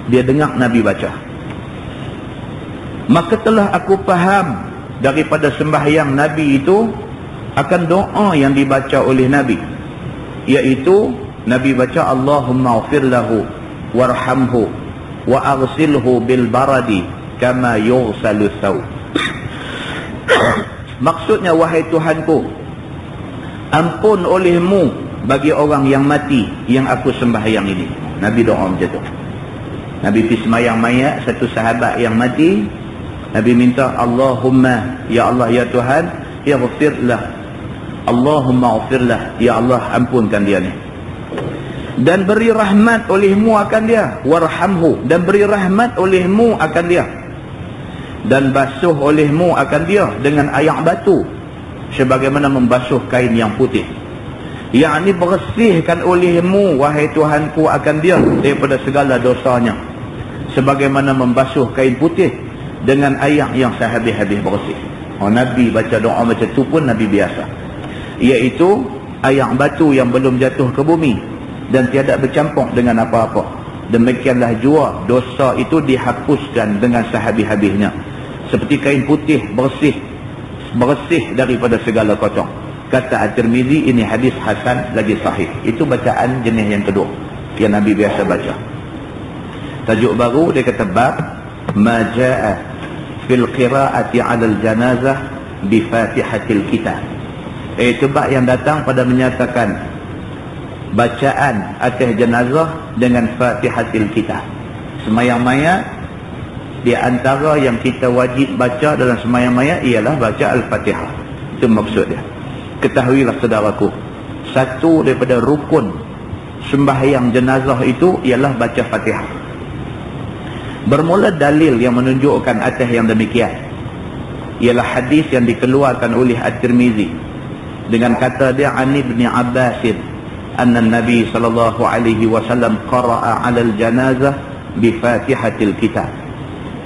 Speaker 1: dia dengar Nabi baca. Maka telah aku faham daripada sembahyang Nabi itu akan doa yang dibaca oleh Nabi, iaitu Nabi baca, Allahumma ghfir lahu warhamhu wa aghsilhu bil baradi kama yughsalu thaw. Maksudnya, wahai Tuhanku, ampun olehmu bagi orang yang mati yang aku sembahyang ini. Nabi doa macam tu. Nabi pergi sembahyang mayat satu sahabat yang mati. Nabi minta, Allahumma, ya Allah ya Tuhan, ighfirlah, Allahumma ighfirlah, ya Allah ampunkan dia ni, dan beri rahmat olehmu akan dia, warhamhu, dan beri rahmat olehmu akan dia, dan basuh olehmu akan dia dengan air batu sebagaimana membasuh kain yang putih. Yakni bersihkan olehmu wahai Tuhanku akan dia daripada segala dosanya sebagaimana membasuh kain putih dengan air yang sehabis-habis bersih. Nabi baca doa macam tu pun Nabi biasa, iaitu air batu yang belum jatuh ke bumi dan tiada bercampur dengan apa-apa. Demikianlah jua dosa itu dihapuskan dengan sehabis-habisnya, seperti kain putih bersih daripada segala kotor. Kata At-Tirmizi, ini hadis hasan lagi sahih. Itu bacaan jenis yang kedua yang Nabi biasa baca. Tajuk baru dia kata, bab ma jaa fil qiraati 'ala al-janazah bi Fatihatil Kitab. Itu bab yang datang pada menyatakan bacaan atas jenazah dengan Fatihatil Kitab. Sembahyang mayat, di antara yang kita wajib baca dalam sembahyang mayat ialah baca Al-Fatihah. Itu maksud dia. Ketahuilah saudaraku, satu daripada rukun sembahyang jenazah itu ialah baca Fatihah. Bermula dalil yang menunjukkan atas yang demikian ialah hadis yang dikeluarkan oleh At-Tirmizi dengan kata dia, An Ibn Abbas anna Nabi sallallahu alaihi wasallam qara'a 'ala al-janazah bi Fatihatil Kitab.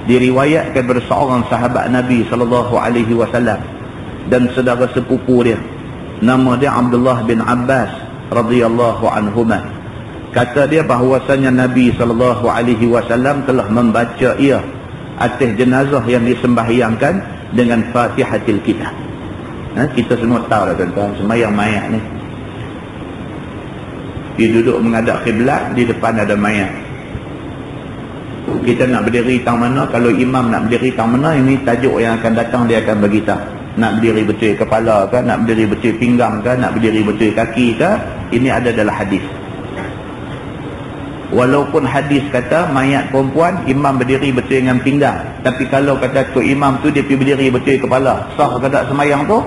Speaker 1: Diriwayatkan dari seorang sahabat Nabi sallallahu alaihi wasallam dan saudara sepupu dia, nama dia Abdullah bin Abbas radhiyallahu anhuma. Kata dia bahawasanya Nabi sallallahu alaihi wasallam telah membaca ia atas jenazah yang disembahyangkan dengan Fatihatil Kitab. Kita semua tahu dah tuan-tuan, sembahyang mayat ni dia duduk menghadap kiblat, di depan ada mayat. Kita nak berdiri tang mana, kalau imam nak berdiri tang mana, ini tajuk yang akan datang dia akan beritahu. Nak berdiri betul kepala ke, nak berdiri betul pinggang ke, nak berdiri betul kaki ke, ini ada dalam hadis. Walaupun hadis kata mayat perempuan imam berdiri betul dengan pinggang, tapi kalau kata tu imam tu dia pergi berdiri betul kepala, sah ke tak sembahyang tu?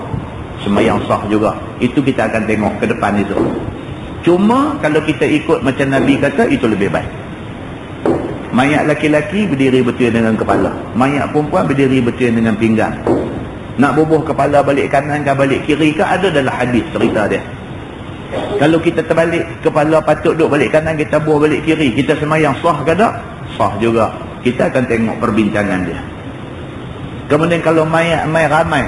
Speaker 1: Sembahyang sah juga. Itu kita akan tengok ke depan itu. Cuma kalau kita ikut macam Nabi kata, itu lebih baik. Mayat laki-laki berdiri betul dengan kepala, mayat perempuan berdiri betul dengan pinggang. Nak bubuh kepala balik kanan ke balik kiri ke, ada dalam hadis cerita dia. Kalau kita terbalik kepala patut duduk balik kanan, kita bubuh balik kiri, kita semayang sah ke tak? Sah juga. Kita akan tengok perbincangan dia. Kemudian kalau mayat ramai,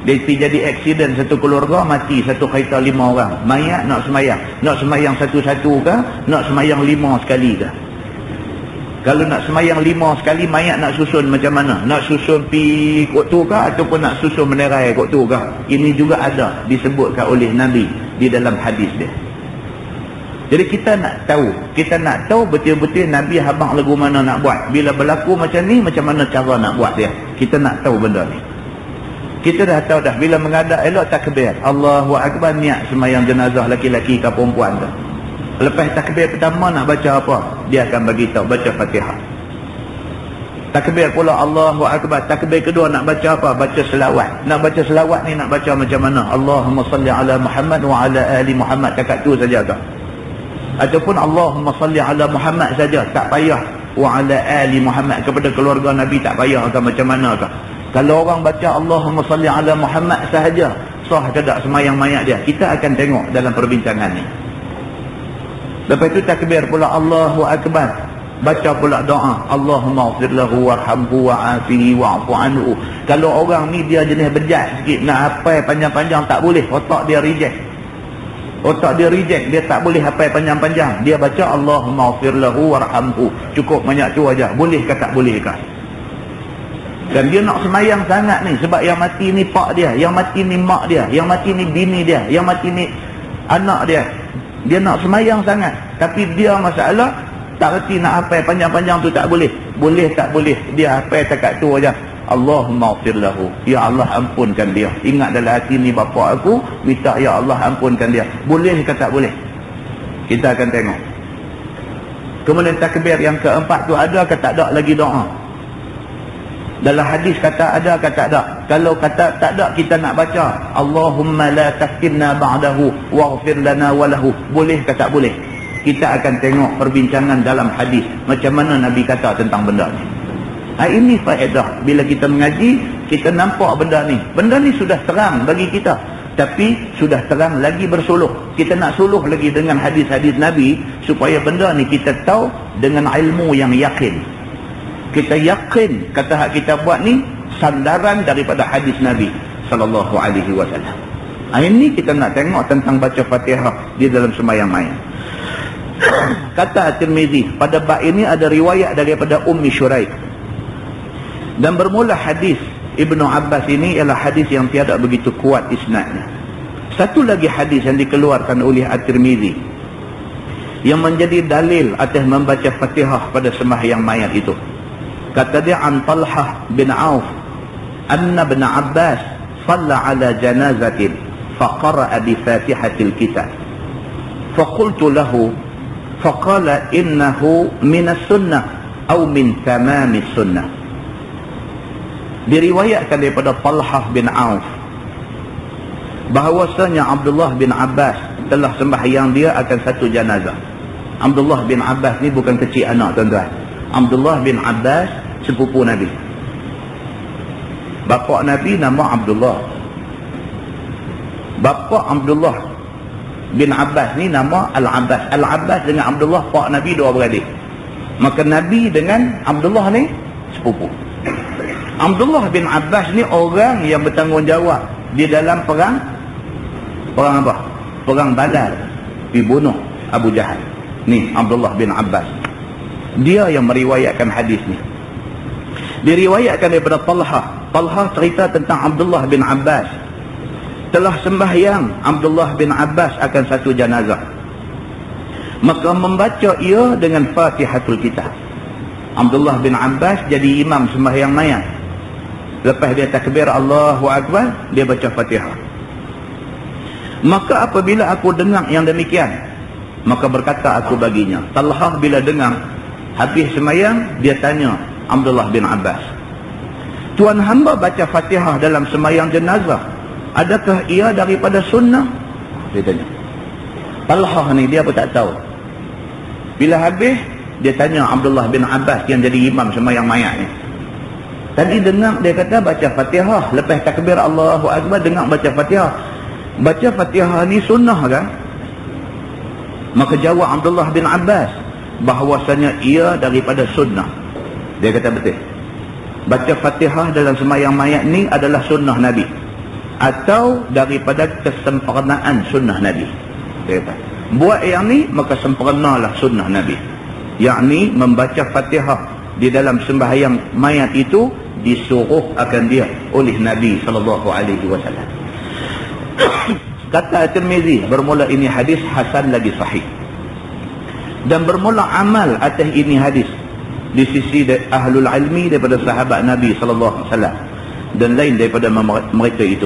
Speaker 1: dia jadi aksiden satu keluarga, mati satu kereta 5 orang, mayat nak semayang satu-satu ke, nak semayang 5 sekali ke? Kalau nak semayang 5 sekali, mayat nak susun macam mana? Nak susun pi kot tu ke, ataupun nak susun menerai kot tu ke? Ini juga ada disebutkan oleh Nabi di dalam hadis dia. Jadi kita nak tahu betul-betul Nabi habang lagu mana nak buat. Bila berlaku macam ni, macam mana cara nak buat dia. Kita nak tahu benda ni. Kita dah tahu dah, bila mengadap elok takbir Allahu Akbar, niat semayang jenazah laki-laki ke perempuan tu. Lepas takbir pertama nak baca apa? Dia akan bagi tahu, baca Fatihah. Takbir pula Allahu Akbar. Takbir kedua nak baca apa? Baca selawat. Nak baca selawat ni nak baca macam mana? Allahumma salli ala Muhammad wa ala ali Muhammad. Cakap tu saja ke? Ataupun Allahumma salli ala Muhammad saja, tak payah wa ala ali Muhammad, kepada keluarga Nabi tak payah ke macam mana ke? Kalau orang baca Allahumma salli ala Muhammad sahaja, sah ke tak semayang mayat dia? Kita akan tengok dalam perbincangan ni. Lepas itu takbir pula Allahu Akbar. Baca pula doa Allahumma ighfir lahu warhamhu wa'afihi wa'fu anhu. Kalau orang ni dia jenis bejat sikit, nak hafal panjang-panjang tak boleh, otak dia reject. Dia tak boleh hafal panjang-panjang. Dia baca Allahumma ighfir lahu warhamhu, cukup banyak tu aja. Boleh ke tak boleh ke? Dan dia nak semayang sangat ni, sebab yang mati ni pak dia, yang mati ni mak dia, yang mati ni bini dia, yang mati ni anak dia. Dia nak semayang sangat, tapi dia masalah tak reti nak hafal panjang-panjang tu tak boleh. Boleh tak boleh, dia hafal takat tu aja. Allahumma ighfir lahu, ya Allah ampunkan dia. Ingat dalam hati ni bapa aku, minta ya Allah ampunkan dia. Boleh ke tak boleh? Kita akan tengok. Kemudian takbir yang keempat tu, ada ke tak ada lagi doa? Dalam hadis kata ada ke tak ada? Kalau kata tak ada, kita nak baca Allahumma la taftinna ba'dahu waghfir lana walahu. Boleh ke tak boleh? Kita akan tengok perbincangan dalam hadis macam mana Nabi kata tentang benda ni. Ini faedah. Bila kita mengaji, kita nampak benda ni. Benda ni sudah terang bagi kita, tapi sudah terang lagi bersuluh. Kita nak suluh lagi dengan hadis-hadis Nabi, supaya benda ni kita tahu dengan ilmu yang yakin. Kita yakin kata hak kita buat ni sandaran daripada hadis Nabi sallallahu alaihi wasallam. Ini kita nak tengok tentang baca Fatihah di dalam sembahyang mayat. Kata At-Tirmizi, pada bab ini ada riwayat daripada Ummi Syuraik. Dan bermula hadis Ibnu Abbas ini ialah hadis yang tiada begitu kuat isnadnya. Satu lagi hadis yang dikeluarkan oleh At-Tirmizi yang menjadi dalil atas membaca Fatihah pada sembahyang mayat itu. Kata dia, an Talhah bin Auf anna ibn Abbas shalla ala janazatin faqara'a bi fatihatil kitab faqultu lahu faqala innahu min as-sunnah atau min tamam as-sunnah. Diriwayatkan daripada Talhah bin Auf bahawasanya Abdullah bin Abbas telah sembahyang dia akan satu jenazah. Abdullah bin Abbas ni bukan kecil anak, tuan-tuan. Abdullah bin Abbas sepupu Nabi. Bapa Nabi nama Abdullah. Bapa Abdullah bin Abbas ni nama Al-Abbas. Al-Abbas dengan Abdullah, pak Nabi dua beradik. Maka Nabi dengan Abdullah ni sepupu. Abdullah bin Abbas ni orang yang bertanggungjawab di dalam perang apa? Perang Badar, dibunuh Abu Jahal. Ni Abdullah bin Abbas. Dia yang meriwayatkan hadis ni. Diriwayatkan daripada Talhah cerita tentang Abdullah bin Abbas telah sembahyang Abdullah bin Abbas akan satu jenazah. Maka membaca ia dengan Fatihatul Kitab. Abdullah bin Abbas jadi imam sembahyang mayat. Lepas dia takbir Allahu Akbar, dia baca Fatihah. Maka apabila aku dengar yang demikian, maka berkata aku baginya. Talhah bila dengar habis sembahyang, dia tanya Abdullah bin Abbas, tuan hamba baca Fatihah dalam sembahyang jenazah, adakah ia daripada sunnah? Dia tanya. Talhah ni dia pun tak tahu. Bila habis, Dia tanya Abdullah bin Abbas yang jadi imam sembahyang mayat ni. Tadi dengar dia kata baca Fatihah, lepas takbir Allahu Akbar dengar baca Fatihah. Baca Fatihah ni sunnah kan? Maka jawab Abdullah bin Abbas bahawasanya ia daripada sunnah. Dia kata betul. Baca Fatihah dalam sembahyang mayat ni adalah sunnah Nabi atau daripada kesempurnaan sunnah Nabi. Dia kata, buat yang ni maka sempurnalah sunnah Nabi. Yakni membaca Fatihah di dalam sembahyang mayat itu disuruh akan dia oleh Nabi SAW. Kata Tirmizi, bermula ini hadis hasan lagi sahih. Dan bermula amal atas ini hadis di sisi ahlul ilmi daripada sahabat Nabi SAW dan lain daripada mereka itu.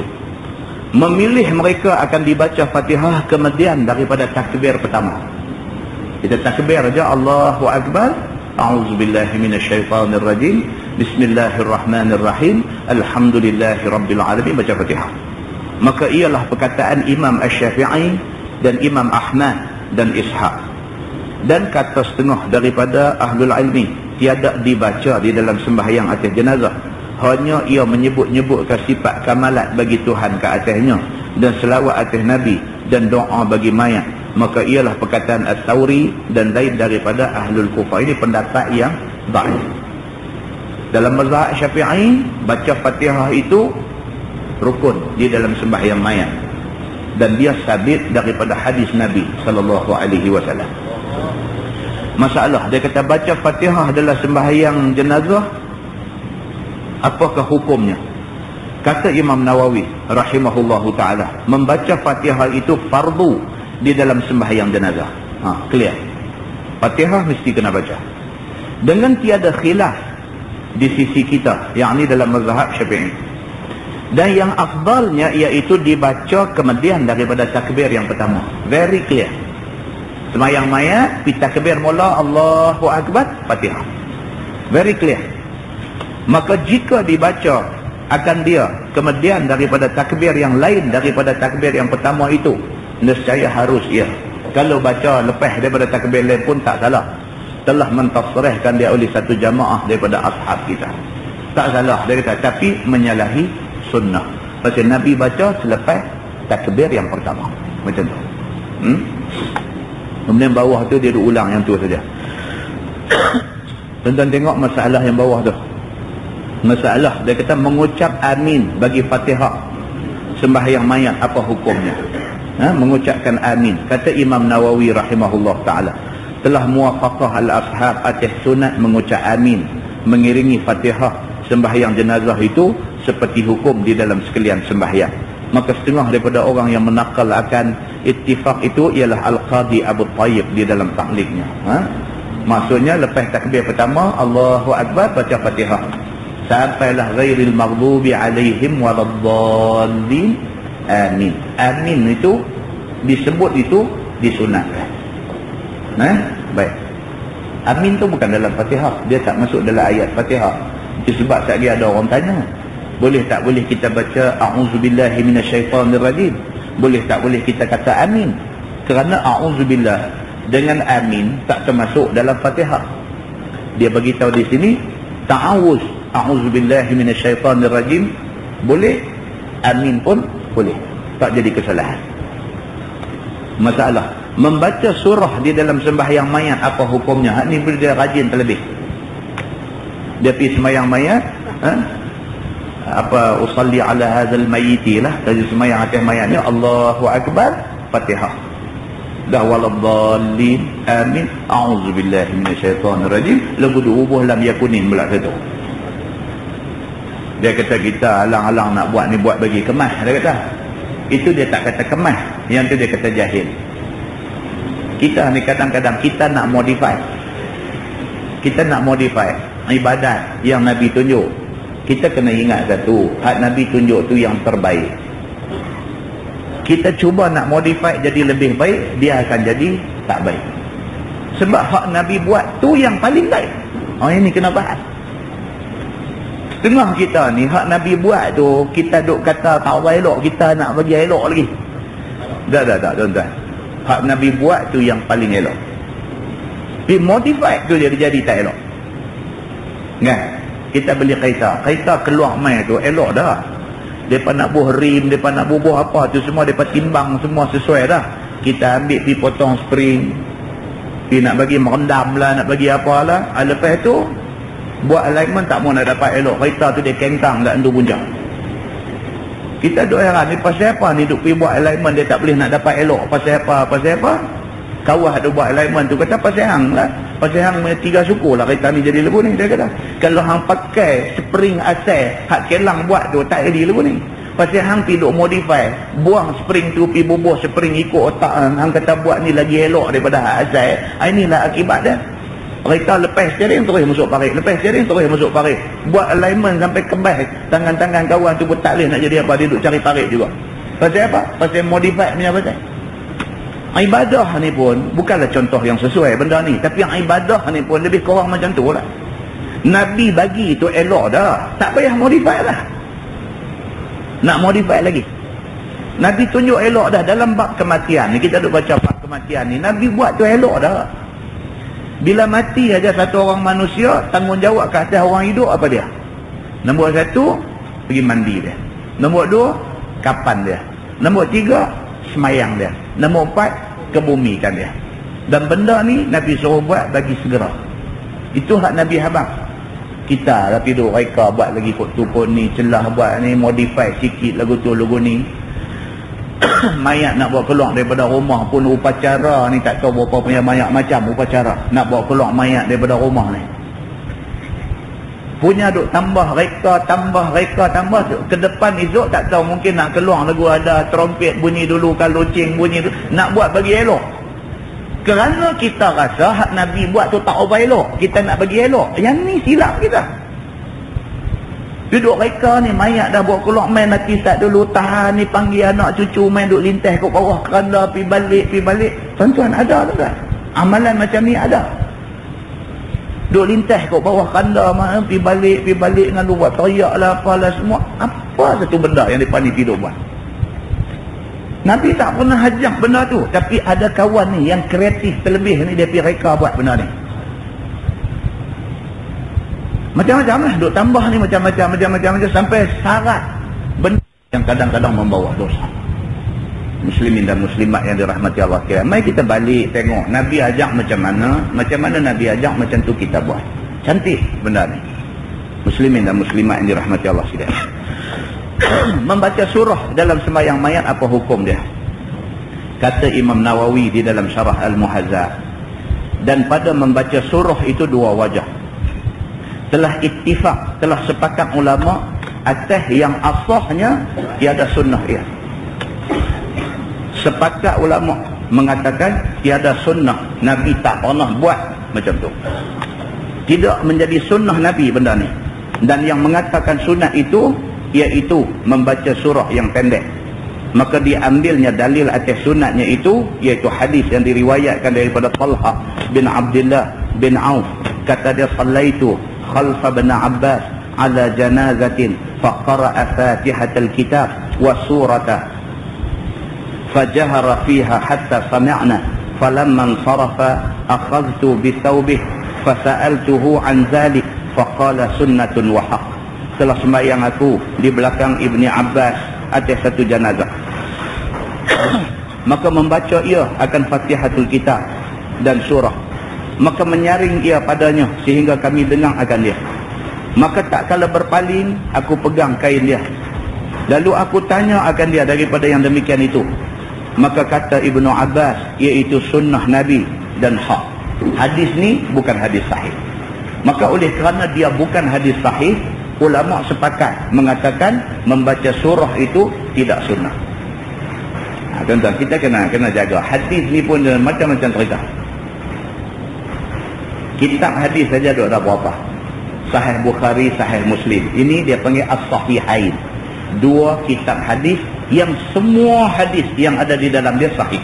Speaker 1: Memilih mereka akan dibaca Fatihah kemudian daripada takbir pertama. Kita takbir aja Allahu Akbar, a'udzubillahi minasyaitanirrajim, bismillahirrahmanirrahim, alhamdulillahirabbil alamin, baca Fatihah. Maka ialah perkataan Imam Asy-Syafi'i dan Imam Ahmad dan Ishaq. Dan kata setengah daripada ahlul ilmi, tiada dibaca di dalam sembahyang atas jenazah. Hanya ia menyebut-nyebutkan sifat kamalat bagi Tuhan ke atasnya dan selawat atas Nabi dan doa bagi mayat. Maka ialah perkataan At-Tawri dan lain daripada ahlul Kufah. Ini pendapat yang dhaif. Dalam mazhab Syafi'i, baca Fatihah itu rukun di dalam sembahyang mayat dan dia sabit daripada hadis Nabi SAW. Masalah dia kata baca Fatihah dalam sembahyang jenazah, apakah hukumnya? Kata Imam Nawawi rahimahullahu taala, membaca Fatihah itu fardu di dalam sembahyang jenazah. Clear. Fatihah mesti kena baca. Dengan tiada khilaf di sisi kita, yakni dalam mazhab Syafi'i. Dan yang afdalnya iaitu dibaca kemudian daripada takbir yang pertama. Very clear. Sembahyang mayat, takbir mula Allahu Akbar, Fatihah. Very clear. Maka jika dibaca akan dia kemudian daripada takbir yang lain daripada takbir yang pertama itu, nescaya harus ia. Kalau baca lepas daripada takbir lain pun tak salah. Telah mentasrihkan dia oleh satu jamaah daripada ashab kita. Tak salah dia kata, tapi menyalahi sunnah. Pasal Nabi baca selepas takbir yang pertama. Macam tu. Kemudian bawah tu dia ulang yang tu saja. Tuan-tuan tengok masalah yang bawah tu. Masalah dia kata mengucap amin bagi Fatihah sembahyang mayat, apa hukumnya? Mengucapkan amin. Kata Imam Nawawi rahimahullah ta'ala, telah muwafaqah al-ashab atas sunat mengucap amin mengiringi Fatihah sembahyang jenazah itu seperti hukum di dalam sekalian sembahyang. Maka setengah daripada orang yang menakal akan ittifaq itu ialah Al-Qadi Abu Tayyib di dalam takliknya. Maksudnya lepas takbir pertama Allahu Akbar, baca Fatihah sampailah ghairil maghdubi alaihim waladdallin, amin. Amin itu disebut itu disunatkan. Baik. Amin tu bukan dalam Fatihah, dia tak masuk dalam ayat Fatihah. Itu sebab tak ada orang tanya, boleh tak boleh kita baca a'udzubillahi minasyaitanirrajim? Boleh tak boleh kita kata amin? Kerana a'udzubillah dengan amin tak termasuk dalam Fatihah. Dia bagi tahu di sini ta'awuz a'udzubillahi minasyaitanirrajim boleh, amin pun boleh. Tak jadi kesalahan. Masalah membaca surah di dalam sembahyang mayat, apa hukumnya? Ini bila dia rajin terlebih. Dia pergi sembahyang mayat, apa usalli ala hadzal mayyiti lah, dari sembahyang atas mayat ni Allahu Akbar, Fatihah. Dah waladdallin, amin, a'udzubillahi minasyaitanirrajim, lagu diubah lam yakunin pula satu. Dia kata kita alang-alang nak buat ni, buat bagi kemas. Dia kata itu dia tak kata kemas, yang tu dia kata jahil. Kita ni kadang-kadang kita nak modify, kita nak modify ibadat yang Nabi tunjuk. Kita kena ingat satu, hak Nabi tunjuk tu yang terbaik. Kita cuba nak modify jadi lebih baik, dia akan jadi tak baik. Sebab hak Nabi buat tu yang paling baik. Ini kena bahas. Setengah kita ni hak Nabi buat tu, kita duk kata tak elok, kita nak bagi elok lagi. Tak tuan-tuan. Hak Nabi buat tu yang paling elok. Tapi modify tu jadi tak elok. Kan? Kita beli kereta keluar main tu elok dah. Depa nak buh rim, depa nak bubuh apa tu semua depa timbang semua sesuai dah. Kita ambil pi potong spring, pi nak bagi merendam lah, nak bagi apalah. Lepas tu buat alignment tak mau nak dapat elok. Kereta tu dia kengkang kat endu punca. Kita duk heran ni pasal apa ni duk pi buat alignment dia tak boleh nak dapat elok. Pasal apa? Kawah ada buat alignment tu kata pasal hang lah. Pasal hang 3 suku lah kereta ni jadi lebu ni, dia kata. Kalau hang pakai spring asal hak kelang buat tu tak jadi lebu ni. Pasal hang pi duk modify, buang spring tu pi bubuh spring ikut otak hang kata buat ni lagi elok daripada hak asal. Inilah akibat dia. Kereta lepas steering terus masuk parit, lepas steering terus masuk parit. Buat alignment sampai kebas, tangan-tangan kawan tu pun tak boleh nak jadi apa, dia duk cari parit juga. Pasal apa? Pasal modify punya pasal. Ibadah ni pun bukanlah contoh yang sesuai benda ni, tapi yang ibadah ni pun lebih kurang macam tu lah. Nabi bagi tu elok dah, tak payah modify lah. Nak modify lagi. Nabi tunjuk elok dah dalam bab kematian ni. Kita duk baca bab kematian ni, Nabi buat tu elok dah. Bila mati aja satu orang manusia, tanggungjawab ke atas orang hidup apa dia? Nombor 1, pergi mandi dia. Nombor 2, kapan dia. Nombor 3, semayang dia. Nombor 4, kebumikan dia. Dan benda ni Nabi suruh buat bagi segera. Itu hak Nabi habang. Kita tapi duk reka buat lagi kot ni, celah buat ni, modify sikit lagu tu lagu ni. Mayat nak bawa keluar daripada rumah pun upacara ni, tak tahu berapa punya mayat macam upacara nak bawa keluar mayat daripada rumah ni. Punya duk tambah reka tu. Ke depan esok tak tahu mungkin nak keluar lagu ada trompet bunyi dulu, kalau loceng bunyi tu, nak buat bagi elok. Kerana kita rasa hak Nabi buat tu tak apa elok, kita nak bagi elok. Yang ni silap kita. Duduk reka ni, mayat dah bawa keluar main mati tak dulu, tahan ni panggil anak cucu main duk lintas ke bawah keranda, pi balik. Tuan-tuan ada tak? Amalan macam ni ada. Duk lintas ke bawah keranda, pi balik dengan lu buat teriak lah apalah semua. Apa satu benda yang depan ni tidur buat? Nabi tak pernah hajak benda tu, tapi ada kawan ni yang kreatif terlebih ni, dia pergi reka buat benda ni. Macam-macam lah, duk tambah ni macam-macam sampai syarat benda yang kadang-kadang membawa dosa. Muslimin dan muslimat yang dirahmati Allah sekalian, mari kita balik tengok Nabi ajak macam mana Nabi ajak macam tu kita buat. Cantik benda ni. Muslimin dan muslimat yang dirahmati Allah sekalian. Membaca surah dalam sembahyang mayat, apa hukum dia? Kata Imam Nawawi di dalam Syarah Al-Muhazzab, dan pada membaca surah itu 2 wajah. Telah ittifaq, telah sepakat ulama atas yang asahnya tiada sunnah ia. Sepakat ulama mengatakan tiada sunnah, Nabi tak pernah buat macam tu. Tidak menjadi sunnah Nabi benda ni. Dan yang mengatakan sunnah itu iaitu membaca surah yang pendek. Maka diambilnya dalil atas sunatnya itu iaitu hadis yang diriwayatkan daripada Talha bin Abdullah bin Auf. Kata dia, sallaitu خلف ابن عباس على جنازة فقرأ فاتحة الكتاب وسورة فجهر فيها حتى سمعنا فلما انصرف أخذت بثوبه فسألته عن ذلك فقال سنة وحق. Setelah sembahyang aku di belakang Ibni Abbas atas satu jenazah, maka membaca ia akan Fatihatul Kitab dan surah, maka menyaring ia padanya sehingga kami dengar akan dia. Maka tak kala berpaling, aku pegang kain dia, lalu aku tanya akan dia daripada yang demikian itu. Maka kata Ibnu Abbas, iaitu sunnah Nabi dan hak. Hadis ni bukan hadis sahih. Maka oleh kerana dia bukan hadis sahih, ulama sepakat mengatakan membaca surah itu tidak sunnah. Tuan-tuan, kita kena jaga. Hadis ni pun macam-macam cerita. Kitab hadis saja ada berapa? Sahih Bukhari, Sahih Muslim. Ini dia panggil As-Sahihain. 2 kitab hadis yang semua hadis yang ada di dalam dia sahih.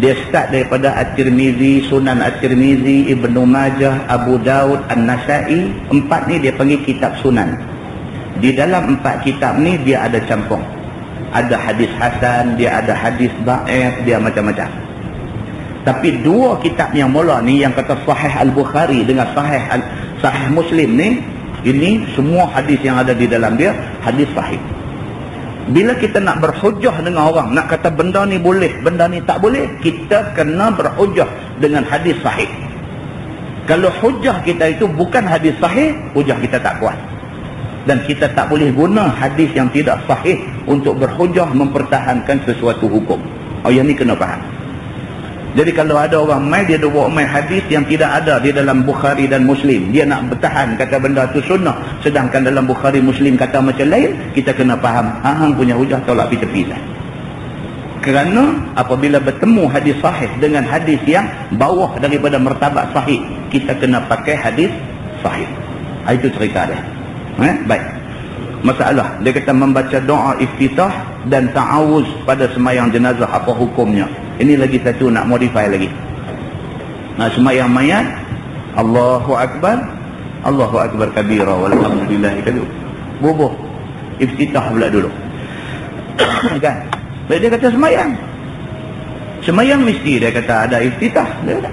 Speaker 1: Dia start daripada At-Tirmizi, Sunan At-Tirmizi, Ibnu Majah, Abu Daud, An-Nasai. 4 ni dia panggil kitab Sunan. Di dalam 4 kitab ni dia ada campur. Ada hadis hasan, dia ada hadis dhaif, dia macam-macam. Tapi dua kitab yang mula ni, yang kata Sahih Al-Bukhari dengan Sahih Muslim ni, ini semua hadis yang ada di dalam dia hadis sahih. Bila kita nak berhujah dengan orang, nak kata benda ni boleh, benda ni tak boleh, kita kena berhujah dengan hadis sahih. Kalau hujah kita itu bukan hadis sahih, hujah kita tak kuat. Dan kita tak boleh guna hadis yang tidak sahih untuk berhujah mempertahankan sesuatu hukum. Oh, yang ni kena faham. Jadi kalau ada orang mai, dia bawa mai hadis yang tidak ada di dalam Bukhari dan Muslim, dia nak bertahan kata benda tu sunnah, sedangkan dalam Bukhari Muslim kata macam lain, kita kena faham, hang punya hujah tolak pergi tepi lah. Kerana apabila bertemu hadis sahih dengan hadis yang bawah daripada martabat sahih, kita kena pakai hadis sahih. Itu cerita dia. Baik. Masalah, dia kata membaca doa iftitah dan ta'awuz pada semayang jenazah, apa hukumnya? Ini lagi satu nak modify lagi. Semayang mayat, Allahu Akbar, Allahu Akbar kabira walhamdulillahi kabir. Bubuh iftitah pula dulu. Kan? Baik, dia kata semayang mesti dia kata ada iftitah. Dia kata,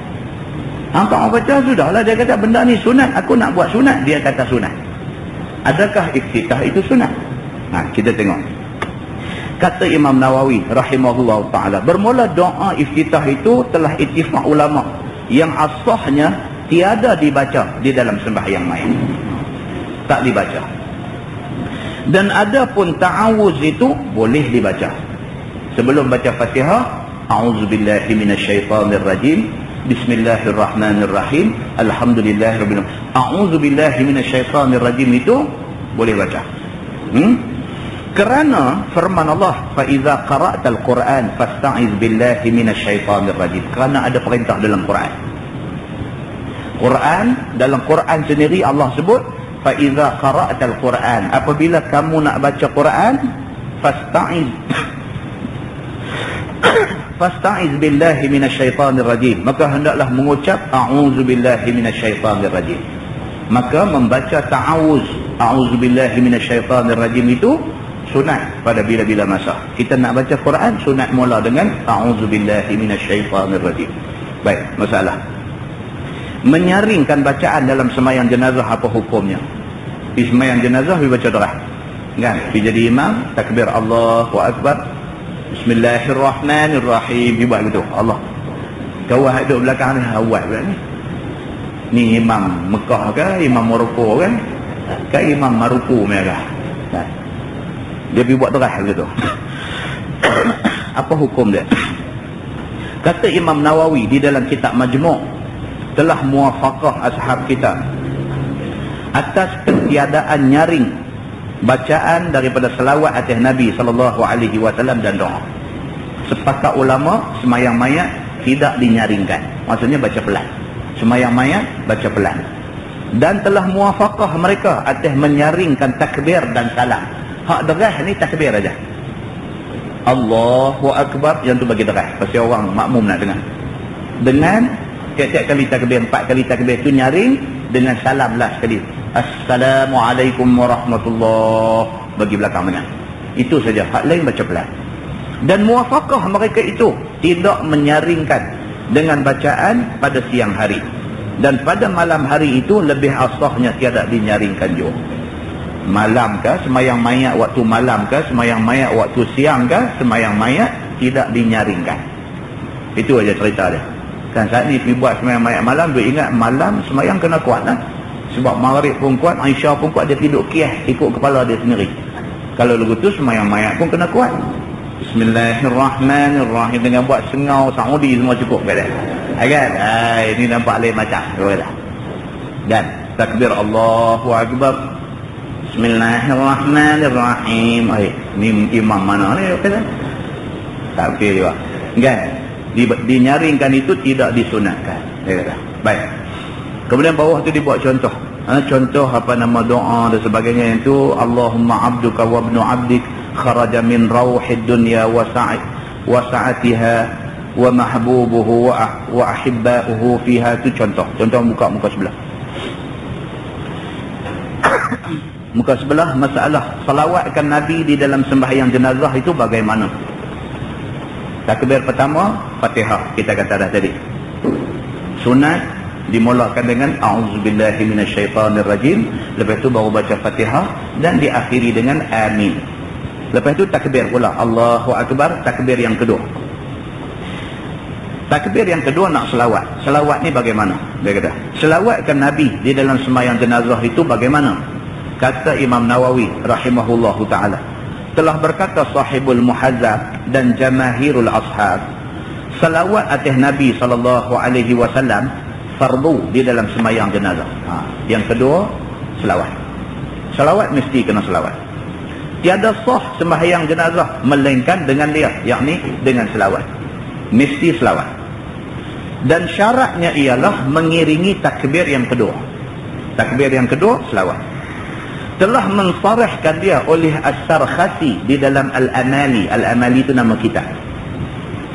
Speaker 1: hampa baca sudahlah, dia kata benda ni sunat, aku nak buat sunat. Dia kata sunat. Adakah iftitah itu sunat? Kita tengok. Kata Imam Nawawi rahimahullah ta'ala, bermula doa iftitah itu telah ittifaq ulama yang asahnya tiada dibaca di dalam sembahyang mayat. Tak dibaca. Dan ada pun ta'awuz itu boleh dibaca. Sebelum baca Fatihah, a'udzubillahi minasyaitonirrajim, bismillahirrahmanirrahim, alhamdulillahirabbil alamin. A'udzubillahi minasyaitonirrajim itu boleh baca. Kerana firman Allah, fa iza qara'tal Qur'an fasta'iz billahi minasyaitonirrajim. Kerana ada perintah dalam Quran. Dalam Quran sendiri Allah sebut fa iza qara'tal Qur'an, apabila kamu nak baca Quran, fasta'iz billahi minasyaitonirrajim, maka hendaklah mengucap a'udzubillahi minasyaitonirrajim. Maka membaca ta'awuz a'udzubillahi minasyaitonirrajim itu sunat pada bila-bila masa. Kita nak baca Quran, sunat mula dengan a'udzubillahi minasyaitonirrajim. Baik, masalah menyaringkan bacaan dalam semayang jenazah, apa hukumnya? Di semayang jenazah dibaca doa, kan? Jadi imam takbir Allahu Akbar, bismillahirrahmanirrahim, dibuat begitu. Allah. Kau duduk belakang ni awal pula ni. Ni imam Mekah ke, imam Morocco kan? Ke imam Maruku mereka. Dia pergi buat terah begitu. Apa hukum dia? Kata Imam Nawawi di dalam kitab Majmu' telah muwafaqah ashab kita atas ketiadaan nyaring bacaan daripada selawat atas Nabi SAW dan doa. Sepakat ulama semayang mayat tidak dinyaringkan, maksudnya baca pelan. Semayang mayat baca pelan. Dan telah muwafaqah mereka atas menyaringkan takbir dan salam. Hak derah ni takbir aja. Allahu Akbar, yang tu bagi derah, pasal orang makmum nak dengar. Dengan tiap-tiap kali takbir, 4 kali takbir tu nyaring, dengan salam lah sekali. Assalamualaikum warahmatullahi, bagi belakang dengar. Itu saja, hak lain baca pelan. Dan muwafaqah mereka itu tidak menyaringkan dengan bacaan pada siang hari. Dan pada malam hari itu lebih asahnya tiada dinyaringkan juga. Malam ke, semayang mayat waktu malam ke, semayang mayat waktu siang ke, semayang mayat tidak dinyaringkan. Itu aja cerita dia. Kan saat ni pergi buat semayang mayat malam, dia ingat malam semayang kena kuat lah. Sebab Maghrib pun kuat, Aisyah pun kuat, dia tidur kias ikut kepala dia sendiri. Kalau begitu semayang mayat pun kena kuat. Bismillahirrahmanirrahim, dengan buat sengau Saudi semua cukup kat dia. Kan? Ini nampak lain macam. Dan takbir Allahu Akbar, Bismillahirrahmanirrahim. Ni imam mana ni? Tak okey juga. Kan? Dinyaringkan itu tidak disunatkan. Baik. Kemudian bawah tu dibuat contoh. Contoh apa nama doa dan sebagainya itu, Allahumma abduka wa ibnu abdik kharaja min rauhid dunya wa sa'atiha wa mahbubuhu wa ahibba'uhu fiha. Itu contoh. Contoh muka sebelah. Muka sebelah masalah salawatkan Nabi di dalam sembahyang jenazah itu bagaimana? Takbir pertama Fatihah, kita kata dah tadi. Sunat dimulakan dengan a'udzubillahi minasyaitanirrajim, lepas tu baru baca Fatihah dan diakhiri dengan amin. Lepas tu takbir pula Allahu Akbar, takbir yang kedua. Takbir yang kedua nak selawat. Selawat ni bagaimana? Dia kata, selawatkan Nabi di dalam sembahyang jenazah itu bagaimana? Kata Imam Nawawi rahimahullahu ta'ala, telah berkata sahibul muhazzab dan jamahirul ashab, selawat atas Nabi SAW fardu di dalam sembahyang jenazah. Yang kedua, selawat. Selawat mesti kena selawat. Tiada sah sembahyang jenazah melainkan dengan dia, yakni dengan selawat. Mesti selawat. Dan syaratnya ialah mengiringi takbir yang kedua. Takbir yang kedua, selawat. Telah mensarahkan dia oleh As-Sarkhasi di dalam Al-Amali. Al-Amali itu nama kitab.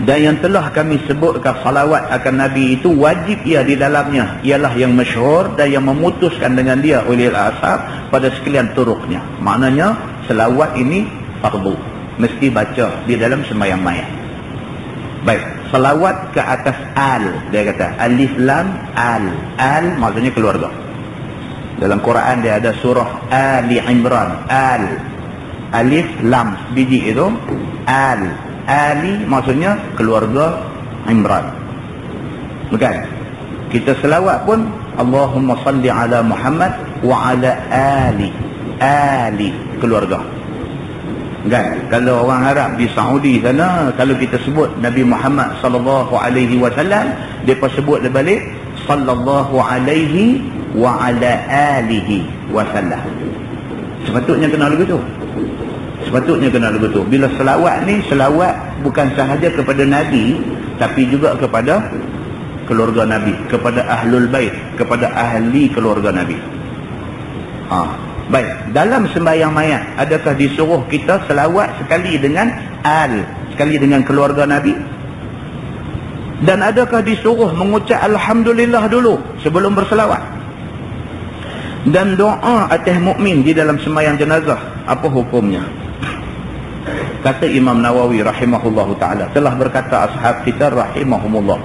Speaker 1: Dan yang telah kami sebutkan salawat akan Nabi itu wajib ia di dalamnya ialah yang masyhur dan yang memutuskan dengan dia oleh al-ashab pada sekalian turuknya. Maknanya selawat ini fardu, mesti baca di dalam sembahyang mayat. Baik, selawat ke atas al, dia kata alif lam al. Al maksudnya keluarga. Dalam Quran dia ada surah Ali Imran, al. Alif lam biji itu al. Ali maksudnya keluarga Imran. Bukan? Kita selawat pun Allahumma salli ala Muhammad wa ala ali. Ali keluarga. Kan? Kalau orang Arab di Saudi sana, kalau kita sebut Nabi Muhammad sallallahu alaihi wasallam, depa sebut dia balik sallallahu alaihi wa ala alihi wasallam. Sepatutnya kenal begitu. Sepatutnya kenal begitu. Bila selawat ni, selawat bukan sahaja kepada Nabi, tapi juga kepada keluarga Nabi, kepada ahlul bait, kepada ahli keluarga Nabi. Baik, dalam sembahyang mayat adakah disuruh kita selawat sekali dengan al, sekali dengan keluarga Nabi? Dan adakah disuruh mengucap alhamdulillah dulu sebelum berselawat? Dan doa atas mukmin di dalam sembahyang jenazah, apa hukumnya? Kata Imam Nawawi rahimahullahu ta'ala, telah berkata ashab kita rahimahumullah,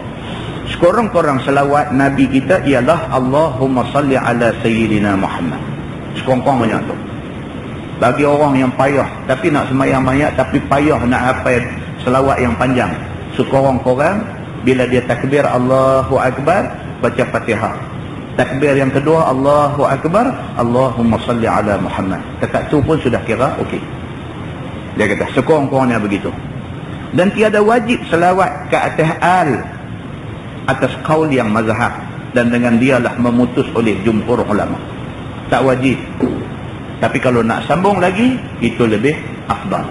Speaker 1: sekurang-kurang selawat Nabi kita ialah Allahumma salli ala Sayyidina Muhammad. Sekurang-kurang banyak tu. Bagi orang yang payah tapi nak sembahyang mayat, tapi payah nak hafal selawat yang panjang, sekurang-kurang bila dia takbir Allahu Akbar, baca Fatihah. Takbir yang kedua Allahu Akbar, Allahumma salli ala Muhammad. Dekat tu pun sudah kira okey. Dia kata sekurang-kurangnya begitu. Dan tiada wajib selawat ke atas al atas qaul yang mazhab, dan dengan dialah memutus oleh jumhur ulama. Tak wajib. Tapi kalau nak sambung lagi, itu lebih afdal.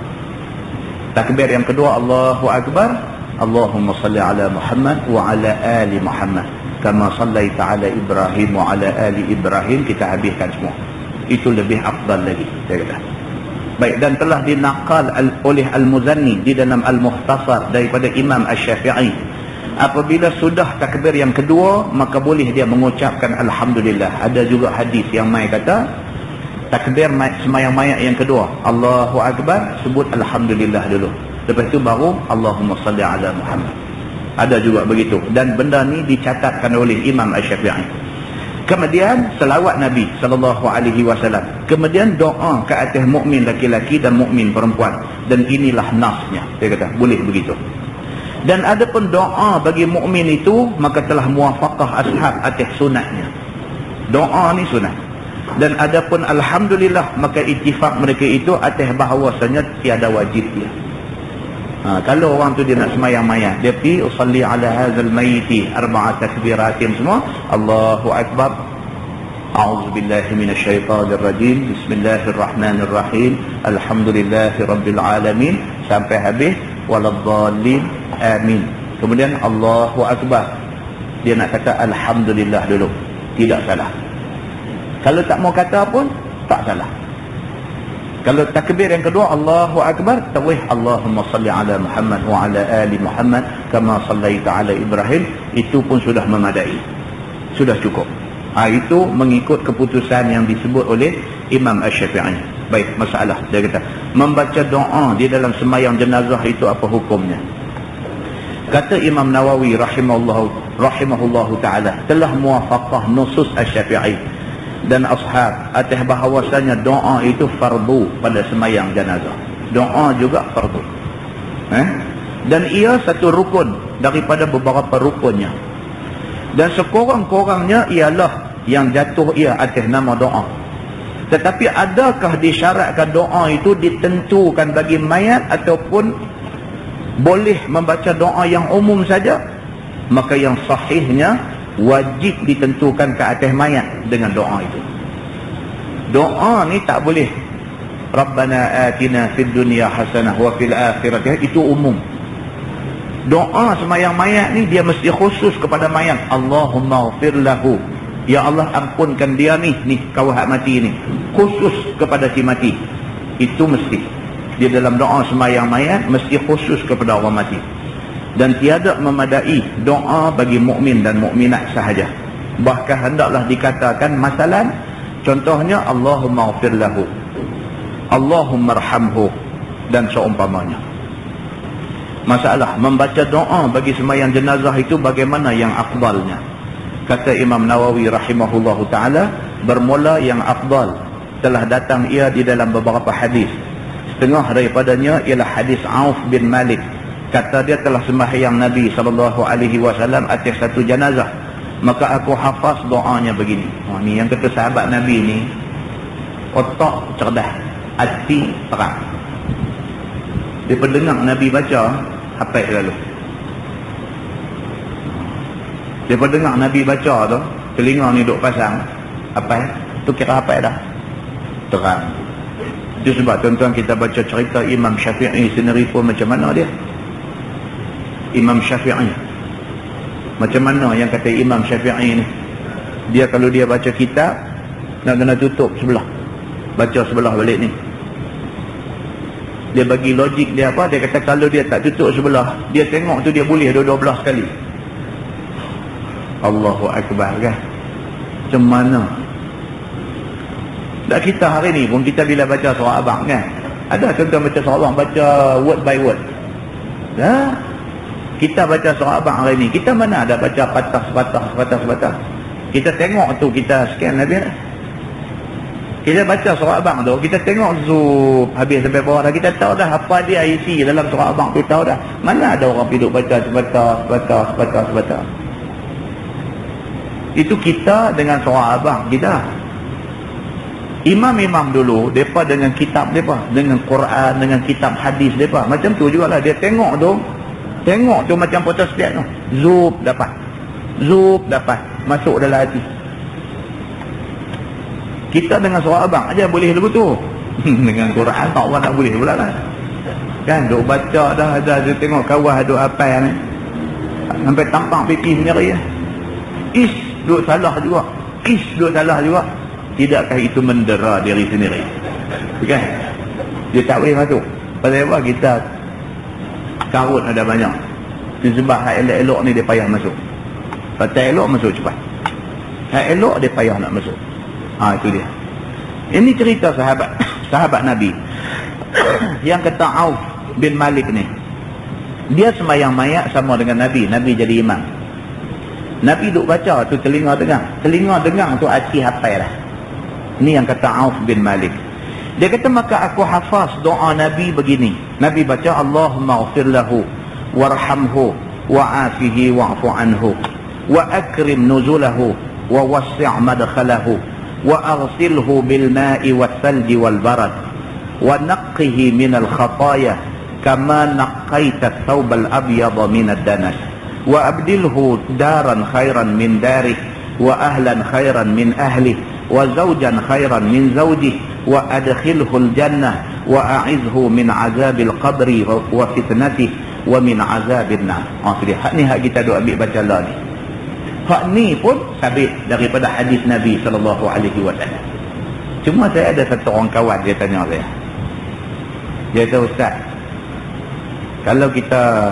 Speaker 1: Takbir yang kedua Allahu Akbar, Allahumma salli ala Muhammad wa ala ali Muhammad kama sallaita ala Ibrahim wa ala ali Ibrahim. Kita habiskan semua. Itu lebih afdal lagi, dia kata. Baik, dan telah dinaqal oleh Al-Muzanni di dalam Al-Mukhtasar daripada Imam Asy-Syafi'i, apabila sudah takbir yang kedua maka boleh dia mengucapkan alhamdulillah. Ada juga hadis yang mai kata takbir sembahyang mayat yang kedua Allahu Akbar, sebut alhamdulillah dulu, lepas tu baru Allahumma salli ala Muhammad. Ada juga begitu, dan benda ni dicatatkan oleh Imam Asy-Syafi'i. Kemudian selawat Nabi sallallahu alaihi wasallam, kemudian doa ke atas mukmin laki-laki dan mukmin perempuan, dan inilah nasnya, dia kata boleh begitu. Dan ada pun doa bagi mukmin itu maka telah muwafaqah ashab atas sunatnya. Doa ni sunat. Dan ada pun alhamdulillah maka ittifaq mereka itu atas bahawasanya tiada wajib dia. Kalau orang tu dia nak sembahyang mayat, dia pergi usalli ala hadzal mayyiti arba'a takbiratin semua, Allahu Akbar, a'udzubillahi minasyaitonir rajim, bismillahirrahmanirrahim, alhamdulillahirabbil alamin, sampai habis waladdallin, amin. Kemudian Allahu Akbar, dia nak kata alhamdulillah dulu, tidak salah. Kalau tak mau kata pun tak salah. Kalau takbir yang kedua Allahu Akbar, tawih Allahumma salli ala Muhammad wa ala ali Muhammad kama sallaita ala Ibrahim, itu pun sudah memadai, sudah cukup. Itu mengikut keputusan yang disebut oleh Imam Asy-Syafi'i. Baik, masalah dia kata membaca doa di dalam sembahyang jenazah itu apa hukumnya? Kata Imam Nawawi rahimahullahu ta'ala, telah muwafaqah nusus Asy-Syafi'i dan ashab atas bahawasanya doa itu fardu pada semayang jenazah. Doa juga fardu. Dan ia satu rukun daripada beberapa rukunnya. Dan sekurang-kurangnya ialah yang jatuh ia atas nama doa. Tetapi adakah disyaratkan doa itu ditentukan bagi mayat ataupun boleh membaca doa yang umum saja? Maka yang sahihnya wajib ditentukan ke atas mayat dengan doa itu. Doa ni tak boleh Rabbana atina fid dunya hasanah wa fil akhirati, itu umum. Doa semayang mayat ni dia mesti khusus kepada mayat. Allahumma ighfir lahu, ya Allah ampunkan dia ni kau hak mati ni, khusus kepada si mati. Itu mesti dia dalam doa semayang mayat mesti khusus kepada orang mati. Dan tiada memadai doa bagi mukmin dan mukminat sahaja. Bahkan hendaklah dikatakan masalan, contohnya Allahumma ighfir lahu, Allahumma arhamhu dan seumpamanya. Masalah membaca doa bagi semayang jenazah itu bagaimana yang afdalnya? Kata Imam Nawawi rahimahullahu ta'ala, bermula yang afdal telah datang ia di dalam beberapa hadis. Setengah daripadanya ialah hadis Auf bin Malik. Kata dia telah sembahyang Nabi SAW atas satu jenazah, maka aku hafaz doanya begini. Ni yang kata sahabat Nabi ni otak cerdas, hati terang. Dia pendengar Nabi baca, hafal lalu. Dia pendengar Nabi baca tu, telinga ni duk pasang, hafal. Tu kira hafal dah. Terang. Itu sebab tuan-tuan kita baca cerita Imam Syafi'i sendiri pun macam mana dia. Imam Syafi'i macam mana yang kata Imam Syafi'i ni, dia kalau dia baca kitab nak kena tutup sebelah, baca sebelah balik ni. Dia bagi logik dia apa, dia kata kalau dia tak tutup sebelah, dia tengok tu dia boleh 12 kali. Allahu Akbar kan. Macam mana? Tak, kita hari ni pun kita bila baca surah Abang kan, ada tuan-tuan baca surah Abang baca word by word. Kita baca surah Abang hari ni, kita mana ada baca patah. Kita tengok tu, kita scan habis. Kita baca surah Abang tu, kita tengok zoom habis sampai bawah dah, kita tahu dah apa dia isi dalam surah Abang tu, tahu dah. Mana ada orang hidup baca sepatah. Itu kita dengan surah Abang kita. Imam-imam dulu, mereka dengan kitab mereka, dengan Quran, dengan kitab hadis mereka, macam tu jugalah. Dia tengok tu macam photostat tu, zup dapat masuk dalam hati. Kita dengan surah Abang aja boleh lagu tu. Dengan Quran tak orang nak boleh pula kan. Duk baca dah, ada dia tengok kawah duk apa ni, sampai tampang pipi sendiri ya. Duk salah juga. Tidakkah itu mendera diri sendiri? Kan? Dia tak boleh masuk. Pasal apa? Kita karut ada banyak. Sebab hak elok-elok ni dia payah masuk. Kalau tak elok masuk cepat. Hak elok dia payah nak masuk. Itu dia. Ini cerita sahabat Nabi yang kata Auf bin Malik ni, dia sembahyang mayat sama dengan Nabi. Nabi jadi imam. Nabi duk baca tu telinga dengar tu hati hafal dah. Ini yang kata Auf bin Malik. Dia kata maka aku hafaz doa Nabi begini. Nabi baca Allahumma ighfir lahu warhamhu wa'afihi wa'fu anhu wa akrim nuzulahu wa wassi' madkhalahu wa aghsilhu bil ma'i was salji wal barad wa naqqihi min al khataaya kama naqqaita ath-thawb al abyad min ad-danas wa abdilhu daran khairan min darih wa ahlan khairan min ahlihi wa zawjan khairan min zawjihi wa adkhilhul jannah wa a'izhu min azabil qabri wa fitnatihi wa min azabin nar. Hak ni hak kita duk ambil baca lah ni. Hak ni pun sabit daripada hadis Nabi sallallahu alaihi wasallam. Cuma saya ada satu orang kawan, dia tanya saya. Dia kata, ustaz, kalau kita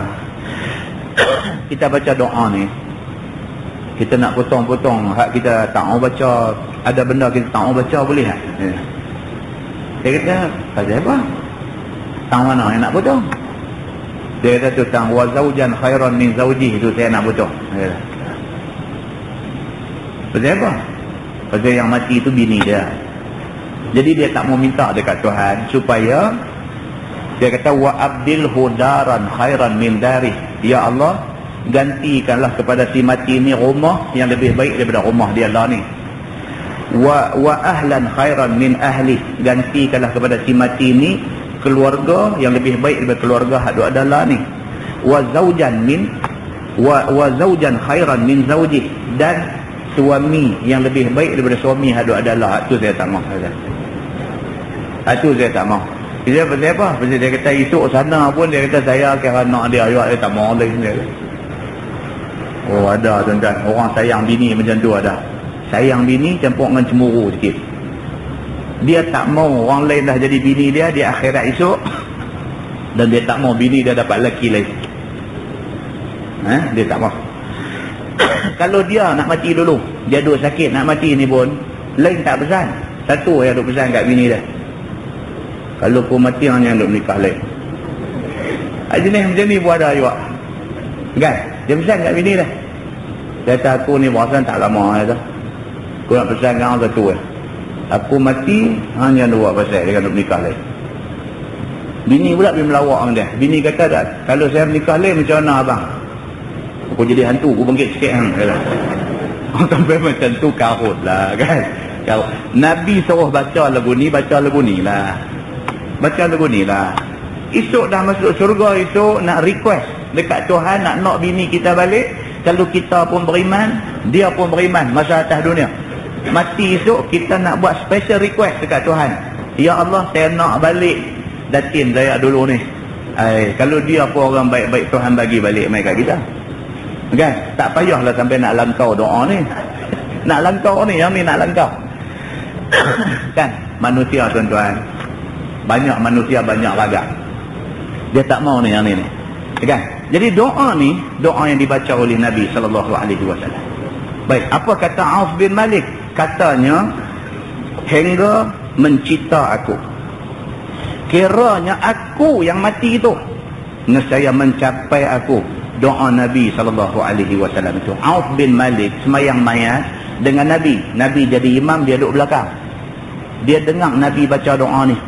Speaker 1: baca doa ni, kita nak potong-potong hak kita tak mau baca, ada benda kita tak mau baca boleh tak? Dia kata, pasal apa? Tang mana yang nak potong? Dia kata tentang wa zaujan khairan min zaujih, itu saya nak butuh. Pasal apa? Pasal yang mati itu bini dia. Jadi dia tak mau minta dekat Tuhan supaya dia kata wa abdilhu daran khairan min darih. Ya Allah, gantikanlah kepada si mati ini rumah yang lebih baik daripada rumah dia lah ni. Wa ahlan khairan min ahli, gantikanlah kepada si mati ini keluarga yang lebih baik daripada keluarga hak duk ada lah ni. Wa zaujan khairan min zaujih, dan suami yang lebih baik daripada suami hak duk ada lah. Itu saya tak mahu. Itu saya tak mahu. Dia pasal apa? Pasal dia kata esok sana pun dia kata saya kira nak dia, dia tak mahu lagi. Oh ada tuan-tuan, orang sayang bini macam tu ada. Sayang bini campur dengan cemburu sikit. Dia tak mau orang lain dah jadi bini dia di akhirat esok, dan dia tak mau bini dia dapat lelaki lain. Dia tak mau. Kalau dia nak mati dulu, dia duk sakit nak mati ni pun, lain tak pesan. Satu yang duk pesan kat bini dia, kalau kau mati hanya duk nikah lain. Jenis macam ni pun ada juga kan. Dia pesan kat bini dia, dia kata aku ni berasan tak lama dah, aku nak pesan kat orang satu aku mati hanya dua pasal dia duk nikah lain. Bini pula pergi melawak dengan dia. Bini kata dah, kalau saya menikah lain macam mana abang? Aku jadi hantu, aku bangkit sikit sampai macam tu karut lah kan. Nabi suruh baca lagu ni lah. Baca lagu ni lah. Esok dah masuk syurga, esok nak request dekat Tuhan nak bini kita balik. Kalau kita pun beriman, dia pun beriman masa atas dunia. Mati esok kita nak buat special request dekat Tuhan. Ya Allah, saya nak balik datin saya dulu ni. Kalau dia pun orang baik-baik, Tuhan bagi balik mai kat kita. Kan? Tak payahlah sampai nak langkau doa ni. Nak langkau ni, yang ni nak langkau. Kan? Manusia tuan-tuan, banyak manusia banyak ragam. Dia tak mau ni yang ni. Kan? Jadi doa ni, doa yang dibaca oleh Nabi SAW. Baik, apa kata Auf bin Malik? Katanya, hingga mencita aku, kiranya aku yang mati itu, nescaya mencapai aku doa Nabi SAW itu. Auf bin Malik semayang mayat dengan Nabi. Nabi jadi imam, dia duduk belakang. Dia dengar Nabi baca doa ni.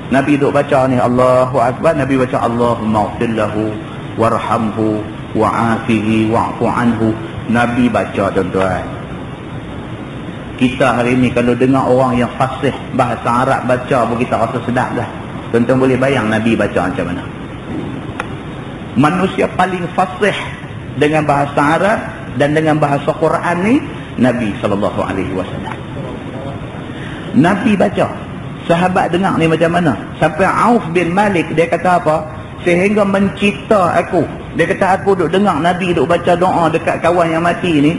Speaker 1: Nabi duduk baca ni, Allahu Akbar. Nabi baca, Allahumma ghfirlahu warhamhu wa'afihi wa'fu anhu. Nabi baca tuan-tuan. Kita hari ni kalau dengar orang yang fasih bahasa Arab baca pun kita rasa sedap dah. Tuan-tuan boleh bayang Nabi baca macam mana. Manusia paling fasih dengan bahasa Arab dan dengan bahasa Quran ni Nabi SAW. Nabi baca, sahabat dengar ni macam mana. Sampai Auf bin Malik dia kata apa? Sehingga mencita aku. Dia kata aku duk dengar Nabi duk baca doa dekat kawan yang mati ni.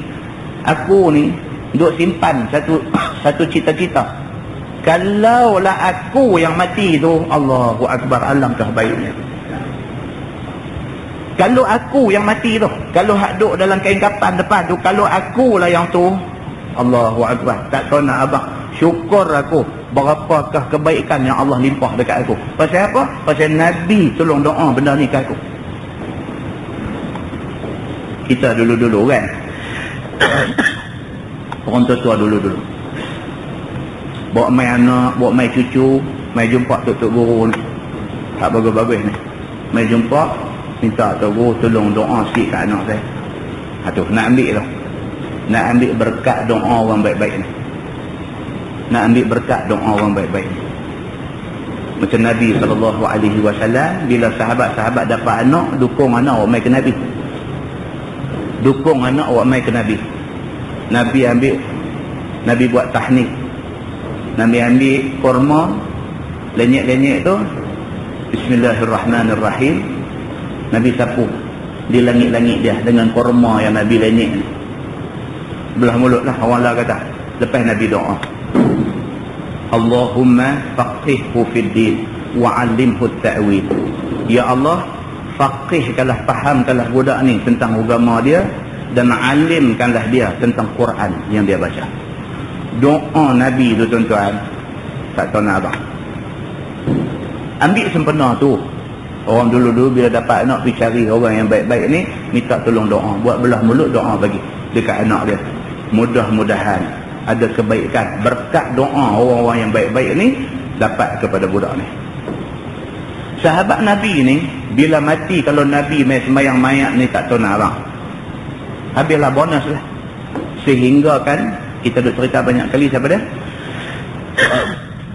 Speaker 1: Aku ni duk simpan satu cita-cita. Kalaulah aku yang mati tu, Allahu Akbar, alangkah baiknya. Kalau aku yang mati tu, kalau hak duk dalam kain kapan depan tu, kalau akulah yang tu, Allahu Akbar, tak tahu nak abang, syukur aku berapakah kebaikan yang Allah limpah dekat aku. Pasal apa? Pasal Nabi tolong doa benda ni kat aku. Kita dulu-dulu kan, orang tua dulu-dulu bawa mai anak, bawa mai cucu, mai jumpa tok guru ni, tak bagus-bagus ni, mai jumpa, minta tok guru tolong doa sikit kat anak saya. Aduh, nak ambil tu, nak ambil berkat doa orang baik-baik ni, nak ambil berkat doa orang baik-baik ni. Macam Nabi SAW, bila sahabat-sahabat dapat anak, dukung anak awak mai ke Nabi, dukung anak awak mai ke Nabi. Nabi ambil, Nabi buat tahnik, Nabi ambil kurma, lenyek-lenyek tu, Bismillahirrahmanirrahim, Nabi sapu di langit-langit dia dengan kurma yang Nabi lenyek ni. Belah mulut lah orang lah kata. Lepas Nabi doa, Allahumma faqihhu fid din wa'allimhu at-ta'wil. Ya Allah, faqihkanlah, fahamkanlah budak ni tentang agama dia, dan alimkanlah dia tentang Quran yang dia baca. Doa Nabi tu tuan-tuan, tak tahu nak abang. Ambil sempena tu, Orang dulu-dulu bila dapat anak pergi cari orang yang baik-baik ni, minta tolong doa, buat belah mulut doa bagi dekat anak dia. Mudah-mudahan ada kebaikan berkat doa orang-orang yang baik-baik ni dapat kepada budak ni. Sahabat Nabi ni bila mati, kalau Nabi main sembahyang mayat ni tak tahu nak arang, habislah bonus lah. Sehingga kan kita duk cerita banyak kali siapa dia?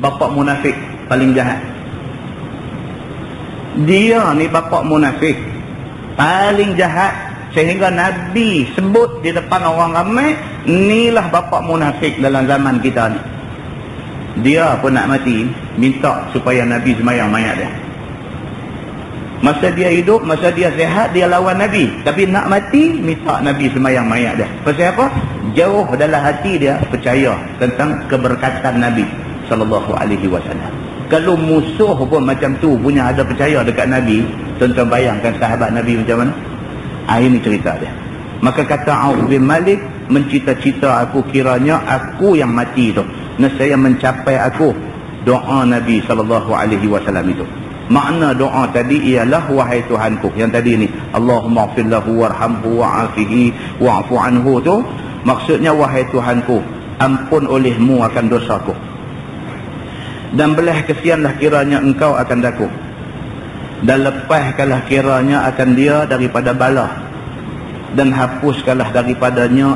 Speaker 1: Bapa munafik paling jahat. Dia ni bapa munafik paling jahat, sehingga Nabi sebut di depan orang ramai, inilah bapa munafik dalam zaman kita ni. Dia pun nak mati, minta supaya Nabi sembahyang mayat dia. Masa dia hidup, masa dia sihat, dia lawan Nabi. Tapi nak mati, minta Nabi sembahyang mayat dia. Pasal apa? Jauh dalam hati dia percaya tentang keberkatan Nabi SAW. Kalau musuh pun macam tu punya ada percaya dekat Nabi, tuan-tuan bayangkan sahabat Nabi macam mana? Ini cerita dia. Maka kata Auf bin Malik, mencita-cita aku kiranya aku yang mati tu, nescaya mencapai aku doa Nabi SAW itu. Makna doa tadi ialah, wahai Tuhanku, yang tadi ni Allahumma ighfir lahu warhamhu wa'afihi wa'fu anhu tu, maksudnya wahai Tuhanku, ampun olehmu akan dosaku, dan belah kesianlah kiranya engkau akan daku, dan lepaskanlah kiranya akan dia daripada bala, dan hapuskanlah daripadanya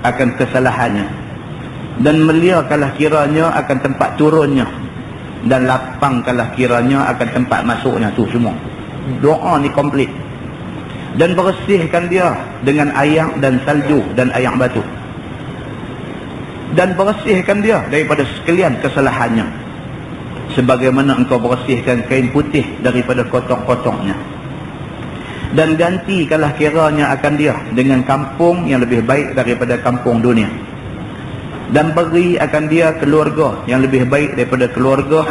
Speaker 1: akan kesalahannya, dan meliakanlah kiranya akan tempat turunnya, dan lapangkanlah kiranya akan tempat masuknya. Tu semua doa ni komplit. Dan bersihkan dia dengan air dan salju dan air batu, dan bersihkan dia daripada sekalian kesalahannya, sebagaimana engkau bersihkan kain putih daripada kotor-kotornya, dan gantikanlah kiranya akan dia dengan kampung yang lebih baik daripada kampung dunia, dan beri akan dia keluarga yang lebih baik daripada keluarga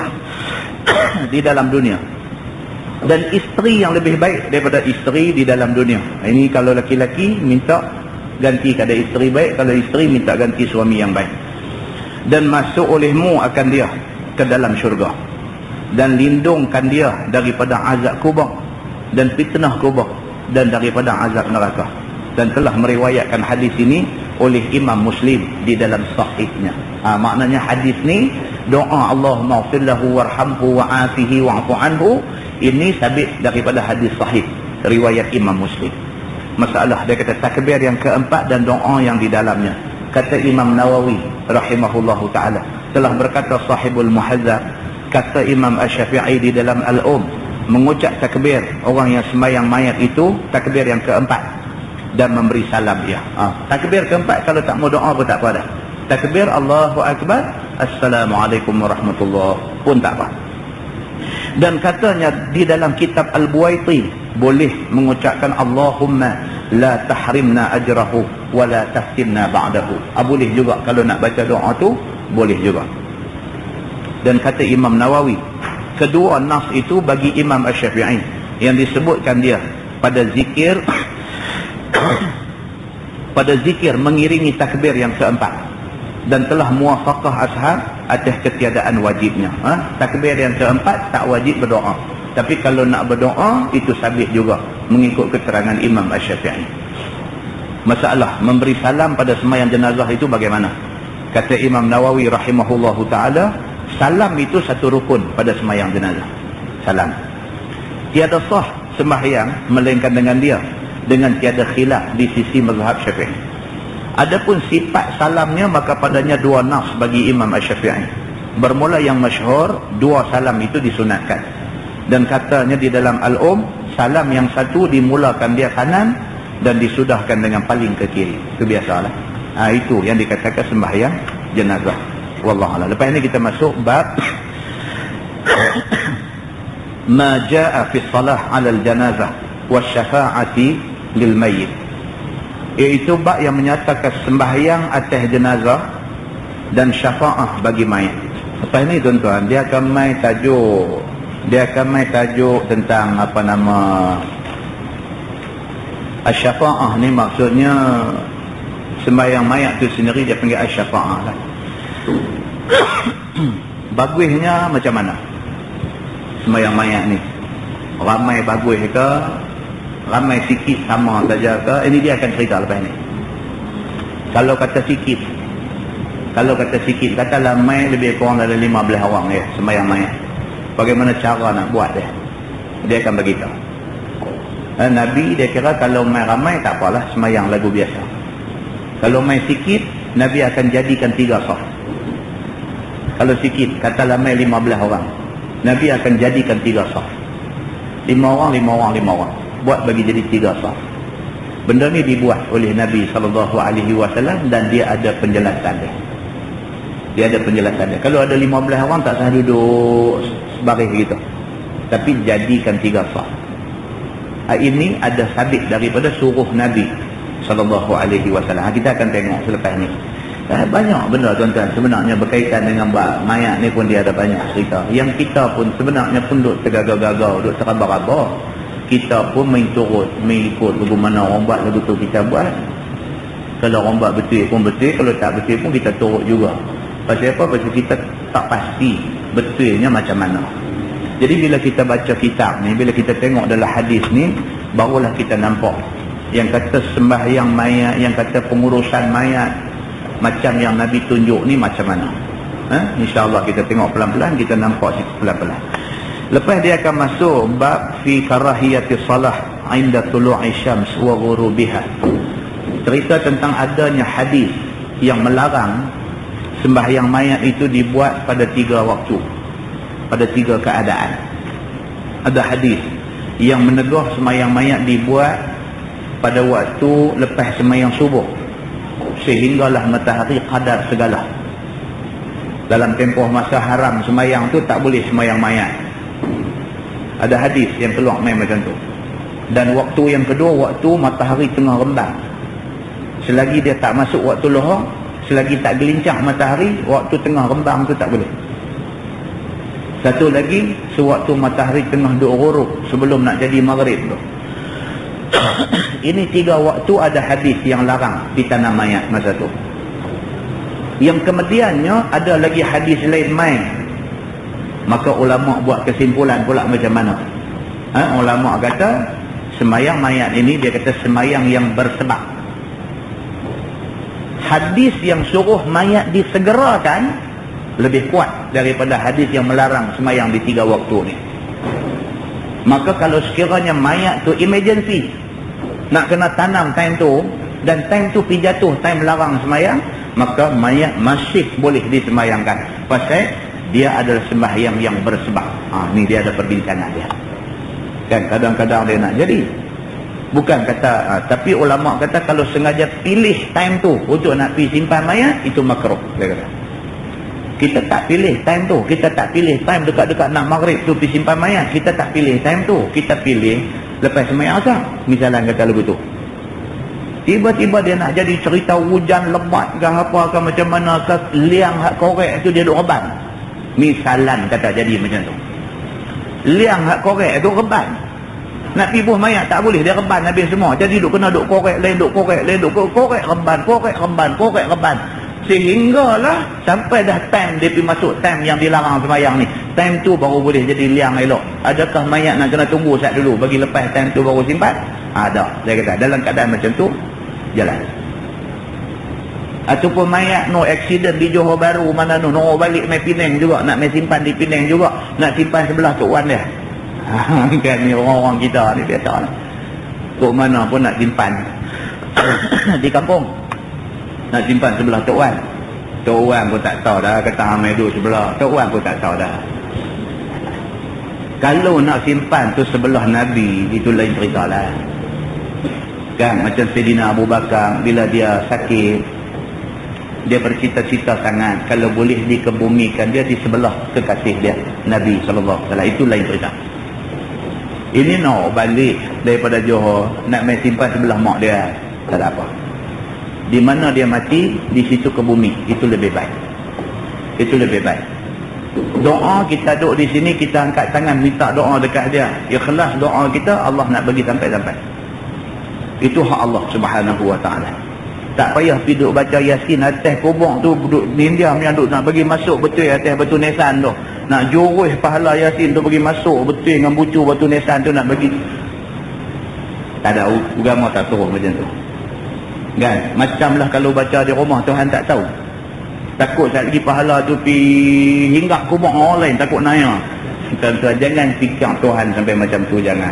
Speaker 1: di dalam dunia, dan isteri yang lebih baik daripada isteri di dalam dunia. Ini kalau laki-laki minta ganti kepada isteri baik, kalau isteri minta ganti suami yang baik. Dan masuk olehmu akan dia ke dalam syurga, dan lindungkan dia daripada azab kubur dan fitnah kubur, dan daripada azab neraka. Dan telah meriwayatkan hadis ini oleh Imam Muslim di dalam sahihnya. Maknanya hadis ni, doa Allahumma ighfir lahu warhamhu wa'afihi wa'fu anhu, ini sabit daripada hadis sahih riwayat Imam Muslim. Masalah dia kata takbir yang keempat dan doa yang di dalamnya. Kata Imam Nawawi rahimahullahu ta'ala, telah berkata sahibul muhazzab, kata Imam Asy-Syafi'i di dalam Al-Um, mengucap takbir orang yang sembahyang mayat itu takbir yang keempat, dan memberi salam dia. Takbir keempat kalau tak mau doa pun tak apa dah. Takbir Allahu Akbar, Assalamualaikum warahmatullahi pun tak apa. Dan katanya di dalam kitab Al-Buwaiti boleh mengucapkan Allahumma la tahrimna ajrahu wa la taftinna ba'dahu. Boleh juga kalau nak baca doa tu, boleh juga. Dan kata Imam Nawawi, kedua nas itu bagi Imam Asy-Syafi'i yang disebutkan dia pada zikir mengiringi takbir yang keempat, dan telah muwafaqah ashab atas ketiadaan wajibnya. Takbir yang keempat tak wajib berdoa, tapi kalau nak berdoa itu sabit juga mengikut keterangan Imam Asy-Syafi'i. Masalah memberi salam pada sembahyang jenazah itu bagaimana? Kata Imam Nawawi rahimahullahu ta'ala, salam itu satu rukun pada sembahyang jenazah. Salam tiada sah sembahyang melainkan dengan dia, dengan tiada khilaf di sisi mazhab Syafi'i. Adapun sifat salamnya, maka padanya dua nas bagi Imam Asy-Syafi'i. Bermula yang masyhur, dua salam itu disunatkan. Dan katanya di dalam Al-Um, salam yang satu dimulakan dia kanan dan disudahkan dengan paling ke kiri. Itu biasalah. Itu yang dikatakan sembahyang jenazah. Wallahu a'lam. Lepas ini kita masuk bab ma jaa fi shalah 'ala al-janazah wa syafa'ati lil mayyit, iaitu bab yang menyatakan sembahyang atas jenazah dan syafaah bagi mayat. Lepas ini tuan-tuan, dia akan mai tajuk tentang apa nama asy-syafaah ni, maksudnya sembahyang mayat tu sendiri dia panggil asy-syafaah lah. Bagusnya macam mana sembahyang mayat ni? ramai bagus ke, ramai sikit sama saja ke, ini dia akan cerita lepas ni. Kalau kata sikit, katalah mai lebih kurang dari 15 orang ya sembahyang mayat, bagaimana cara nak buat dia akan beritahu. Nabi dia kira kalau mai ramai tak apalah, sembahyang lagu biasa. Kalau mai sikit, Nabi akan jadikan 3 saf. Kalau sikit, katalah mai 15 orang, Nabi akan jadikan 3 saf. 5 orang, 5 orang, 5 orang, buat bagi jadi 3 saf. Benda ni dibuat oleh Nabi SAW dan dia ada penjelasan dia. Dia ada penjelasan dia. Kalau ada 15 orang tak sah duduk sebaris gitu, tapi jadikan 3 saf. Ini ada sabit daripada suruh Nabi SAW. Kita akan tengok selepas ni. Banyak benda tuan-tuan sebenarnya berkaitan dengan mayat ni pun dia ada banyak cerita. Yang kita pun sebenarnya pun duduk tergagau-gagau, duduk terabah-abah. Kita pun main turut, main ikut bagaimana orang buat lagu tu kita buat. Kalau orang buat betul pun betul, kalau tak betul pun kita turut juga. Pasal apa? Pasal kita tak pasti betulnya macam mana. Jadi bila kita baca kitab ni, bila kita tengok dalam hadis ni, barulah kita nampak yang kata sembahyang mayat, yang kata pengurusan mayat macam yang Nabi tunjuk ni macam mana. InsyaAllah kita tengok pelan-pelan, kita nampak pelan-pelan. Lepas dia akan masuk bab fi karahiyati salah inda tulu'i syams wa ghurubiha. Cerita tentang adanya hadis yang melarang sembahyang mayat itu dibuat pada 3 waktu, pada 3 keadaan. Ada hadis yang menegur sembahyang mayat dibuat pada waktu lepas sembahyang subuh sehinggalah matahari qadar segala. Dalam tempoh masa haram sembahyang tu tak boleh sembahyang mayat. Ada hadis yang keluar main macam tu. Dan waktu yang kedua, waktu matahari tengah rembang. Selagi dia tak masuk waktu lohor, selagi tak gelincang matahari, waktu tengah rembang tu tak boleh. Satu lagi, sewaktu matahari tengah duk ghurub sebelum nak jadi maghrib tu. Ini 3 waktu ada hadis yang larang di tanah mayat masa tu. Yang kemudiannya ada lagi hadis lain main. Maka ulama buat kesimpulan pula macam mana. Ulama kata sembahyang mayat ini, dia kata sembahyang yang bersebab. Hadis yang suruh mayat disegerakan lebih kuat daripada hadis yang melarang sembahyang di 3 waktu ni. Maka kalau sekiranya mayat tu emergency, nak kena tanam time tu, dan time tu pergi jatuh time larang sembahyang, maka mayat masih boleh disembahyangkan. Pasal dia adalah sembahyang yang bersebab. Ni dia ada perbincangan dia. Kan kadang-kadang dia nak jadi. Bukan kata, tapi ulama kata kalau sengaja pilih time tu untuk nak pergi simpan mayat, itu makruh. Dia kata. Kita tak pilih time tu. Kita tak pilih time dekat-dekat nak maghrib tu pergi simpan mayat. Kita tak pilih time tu. Kita pilih lepas sembahyang asar. Misalnya kata lagu tu. Tiba-tiba dia nak jadi cerita hujan lebat ke apa ke macam mana ke, liang hak korek tu dia duk reban. Misalan kata jadi macam tu. Liang hak korek tu reban. Nak pergi buah mayat tak boleh, dia reban habis semua. Jadi duk kena duk korek lain, duk korek lain, duk korek reban, korek reban, korek reban. Sehinggalah sampai dah time dia pergi masuk time yang dilarang sembahyang ni. Time tu baru boleh jadi liang elok. Adakah mayat nak kena tunggu sat dulu bagi lepas time tu baru simpan? Ada. Dia kata dalam keadaan macam tu jalan. Ataupun mayat no accident di Johor Bahru mana no balik mai Penang juga, nak mai simpan di Penang juga, nak simpan sebelah Tok Wan dia. Kan ni orang-orang kita ni biasa lah. Tok mana pun nak simpan di kampung, nak simpan sebelah Tok Wan. Tok Wan pun tak tahu dah, kata amai duduk sebelah Tok Wan pun tak tahu dah. Kalau nak simpan tu sebelah Nabi, itu lain cerita lah. Kan macam Sayyidina Abu Bakar bila dia sakit, dia bercita-cita sangat kalau boleh dikebumikan dia di sebelah kekasih dia Nabi SAW. Itu lain cerita. Ini nak balik daripada Johor, nak main simpan sebelah mak dia, tak ada apa. Di mana dia mati, di situ ke bumi. Itu lebih baik. Itu lebih baik. Doa kita duduk di sini, kita angkat tangan minta doa dekat dia, ikhlas doa kita, Allah nak bagi sampai-sampai. Itu hak Allah Subhanahu wa ta'ala. Tak payah pergi duduk baca Yasin atas kubur tu, duduk diam yang duduk nak bagi masuk betul atas batu nisan tu. nak jurus pahala Yasin tu pergi masuk betul dengan bucu batu nisan tu nak bagi. Tak ada agama tak suruh macam tu. Kan? Macamlah kalau baca di rumah Tuhan tak tahu. Takut sekali lagi pahala tu pi hinggap kubur orang lain, takut naya. Tuan-tuan, jangan fikir Tuhan sampai macam tu, jangan.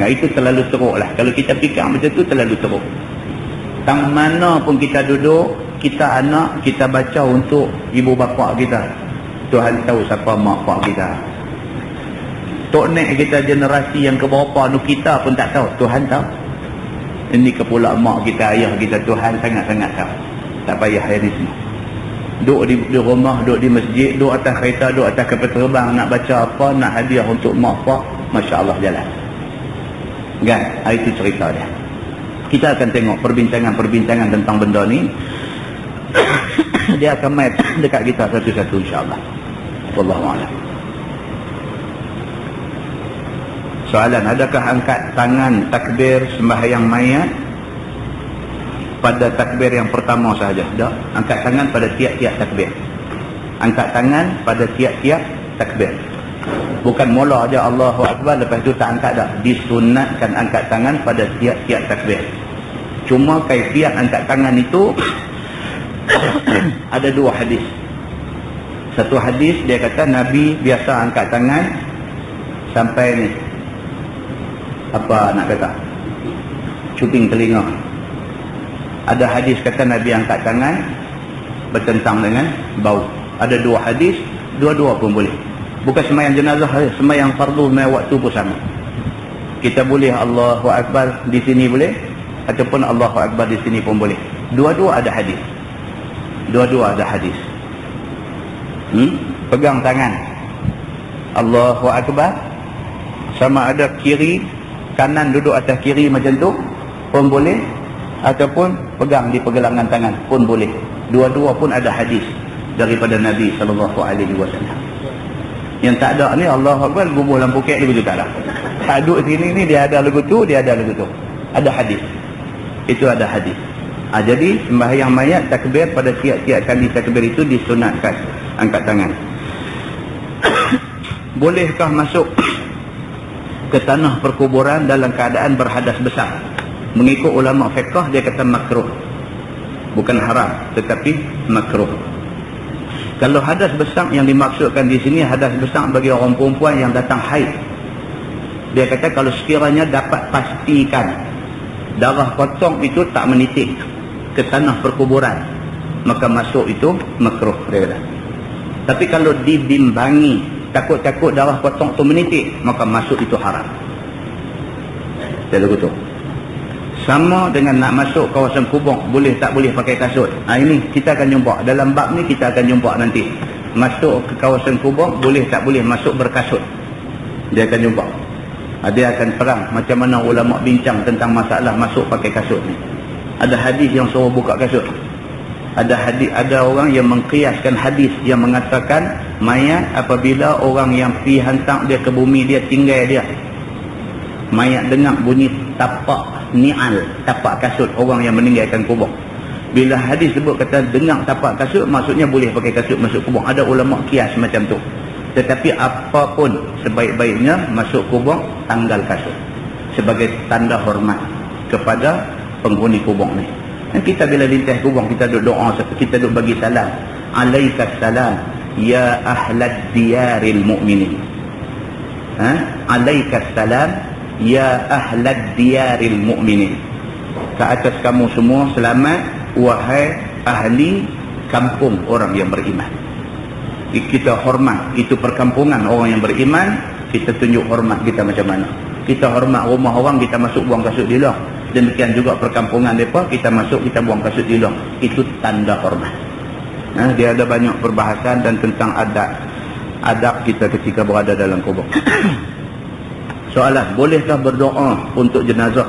Speaker 1: Itu terlalu teruk lah. Kalau kita fikir macam tu terlalu teruk. Tang mana pun kita duduk, kita anak, kita baca untuk ibu bapa kita. Tuhan tahu siapa mak pak kita. Tok nek kita generasi yang ke bawah nu kita pun tak tahu, Tuhan tahu. Ini kepula mak kita, ayah kita, Tuhan sangat-sangat tahu. Tak payah hari ni. Duduk di rumah, duduk di masjid, duduk atas kereta, duduk atas kapal terbang, nak baca apa, nak hadiah untuk mak pak, Masya Allah jalan. Kan? Itu cerita dia. Kita akan tengok perbincangan-perbincangan tentang benda ni. Dia akan main dekat kita satu-satu insya-Allah. Wallahualam. Soalan, adakah angkat tangan takbir sembahyang mayat pada takbir yang pertama sahaja? Tak. Angkat tangan pada tiap-tiap takbir. Angkat tangan pada tiap-tiap takbir. Bukan mula aja Allahu Akbar lepas tu tak angkat dah. Disunatkan angkat tangan pada tiap-tiap takbir. Cuma kaifiat angkat tangan itu ada dua hadis. Satu hadis dia kata Nabi biasa angkat tangan sampai ni. Apa nak kata? Cuping telinga. Ada hadis kata Nabi angkat tangan bertentang dengan bau. Ada dua hadis, dua-dua pun boleh. Bukan sembahyang jenazah, sembahyang fardu waktu pun sama. Kita boleh Allahu Akbar di sini boleh, ataupun Allahu Akbar di sini pun boleh. Dua-dua ada hadis. Dua-dua ada hadis. Pegang tangan Allahu Akbar, sama ada kiri kanan duduk atas kiri macam tu pun boleh, ataupun pegang di pergelangan tangan pun boleh. Dua-dua pun ada hadis daripada Nabi SAW. Yang tak ada ni Allahu Akbar bubuh lampu kek lagu tu tak ada. Tak duduk sini ni dia ada lagu tu, dia ada lagu tu. Ada hadis. Itu ada hadis. Jadi sembahyang mayat takbir pada tiap-tiap kali takbir itu disunatkan angkat tangan. Bolehkah masuk ke tanah perkuburan dalam keadaan berhadas besar? Mengikut ulama fiqh dia kata makruh. Bukan haram, tetapi makruh. Kalau hadas besar yang dimaksudkan di sini hadas besar bagi orang perempuan yang datang haid. Dia kata kalau sekiranya dapat pastikan darah kosong itu tak menitik ke tanah perkuburan, maka masuk itu makruh dia kata. Tapi kalau dibimbangi takut-takut darah kosong itu menitik, maka masuk itu haram. Dia lagu tu. Sama dengan nak masuk kawasan kubur, boleh tak boleh pakai kasut. Ini kita akan jumpa. Dalam bab ni kita akan jumpa nanti. Masuk ke kawasan kubur, boleh tak boleh masuk berkasut. Dia akan jumpa. Dia akan perang macam mana ulama bincang tentang masalah masuk pakai kasut ni. Ada hadis yang suruh buka kasut. Ada hadis, ada orang yang mengkiaskan hadis yang mengatakan mayat apabila orang yang pi hantar dia ke bumi, dia tinggal dia. Mayat dengar bunyi tapak ni'al, tapak kasut orang yang meninggalkan kubur. Bila hadis sebut kata dengar tapak kasut, maksudnya boleh pakai kasut masuk kubur. Ada ulama kias macam tu. Tetapi apapun sebaik-baiknya masuk kubur tanggal kasut sebagai tanda hormat kepada penghuni kubur ni. Dan kita bila lintas kubur kita duduk doa, kita duduk bagi salam. Alaikas salam ya ahlad diyaril mu'minin. Alaikas salam ya ahlad diyaril mu'minin. Ke atas kamu semua selamat wahai ahli kampung orang yang beriman. Kita hormat, itu perkampungan orang yang beriman, kita tunjuk hormat kita macam mana. Kita hormat rumah orang, kita masuk buang kasut di luar. Demikian juga perkampungan mereka, kita masuk, kita buang kasut di luar. Itu tanda hormat. Dia ada banyak perbahasan dan tentang adab kita ketika berada dalam kubur. Soalan, bolehkah berdoa untuk jenazah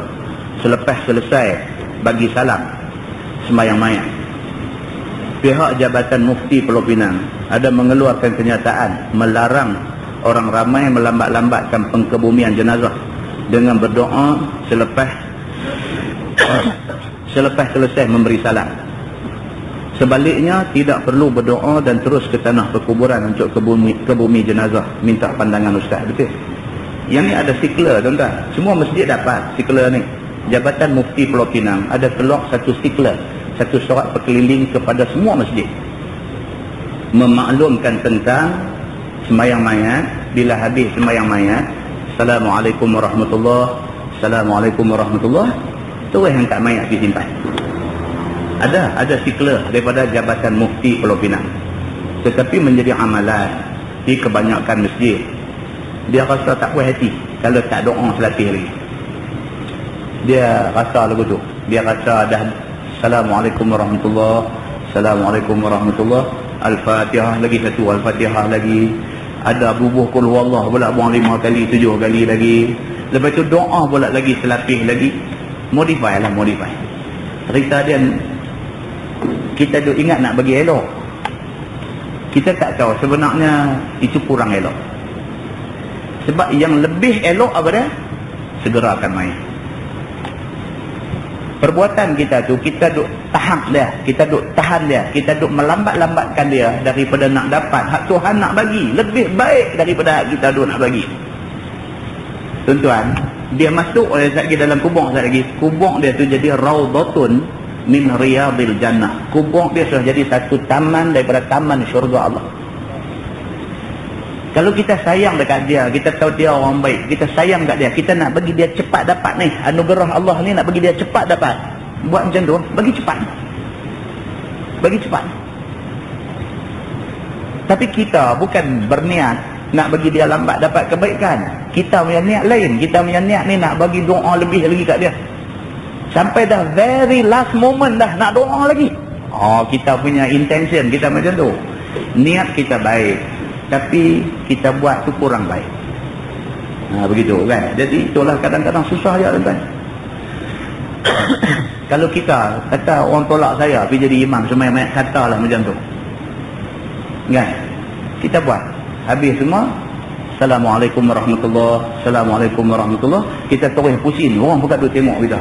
Speaker 1: selepas selesai bagi salam sembahyang mayat? Pihak Jabatan Mufti Pulau Pinang ada mengeluarkan kenyataan melarang orang ramai melambat-lambatkan pengkebumian jenazah dengan berdoa selepas selesai memberi salam. Sebaliknya, tidak perlu berdoa dan terus ke tanah perkuburan untuk ke bumi jenazah minta pandangan ustaz. Betul? Yang ni ada stikler, tuan-tuan. Semua masjid dapat stikler ni. Jabatan Mufti Pulau Pinang ada keluar satu stikler, satu surat perkeliling kepada semua masjid, memaklumkan tentang sembahyang mayat. Bila habis sembahyang mayat, Assalamualaikum warahmatullahi, Assalamualaikum warahmatullahi, terus hantar mayat disimpan. Ada stikler daripada Jabatan Mufti Pulau Pinang. Tetapi menjadi amalan di kebanyakan masjid, dia rasa tak puas hati kalau tak doa selatih lagi. Dia rasa lagu tu, dia rasa dah Assalamualaikum warahmatullahi, Assalamualaikum warahmatullahi, Al-Fatihah lagi satu, Al-Fatihah lagi, ada bubuh qul huwallah pula buang 5 kali, 7 kali lagi. Lepas tu doa pula lagi selapih lagi. Modify. Cerita dia, kita duk ingat nak bagi elok, kita tak tahu sebenarnya itu kurang elok. Sebab yang lebih elok apa dia? Segerakan mayat. Perbuatan kita tu, kita duk tahan dia, kita duk melambat-lambatkan dia daripada nak dapat hak Tuhan nak bagi. Lebih baik daripada hak kita duk nak bagi. Tuan-tuan, dia masuk oleh sekejap lagi dalam kubur sekejap lagi. Kubur dia tu jadi raudhatun min riyadil jannah. Kubur dia sudah jadi satu taman daripada taman syurga Allah. Kalau kita sayang dekat dia, kita tahu dia orang baik, kita sayang dekat dia, kita nak bagi dia cepat dapat ni, anugerah Allah ni nak bagi dia cepat dapat. Buat macam tu, bagi cepat. Tapi kita bukan berniat nak bagi dia lambat dapat kebaikan. Kita punya niat lain. Kita punya niat ni nak bagi doa lebih lagi kat dia. Sampai dah very last moment dah nak doa lagi. Kita punya intention, kita macam tu. Niat kita baik, tapi kita buat tu kurang baik. Begitu kan. Jadi itulah kadang-kadang susah je tuan-tuan. Kalau kita kata orang tolak saya pergi jadi imam, semua yang katalah macam tu kan, kita buat habis semua Assalamualaikum warahmatullahi, Assalamualaikum warahmatullahi, kita terus pusing, orang bukan duk tengok kita.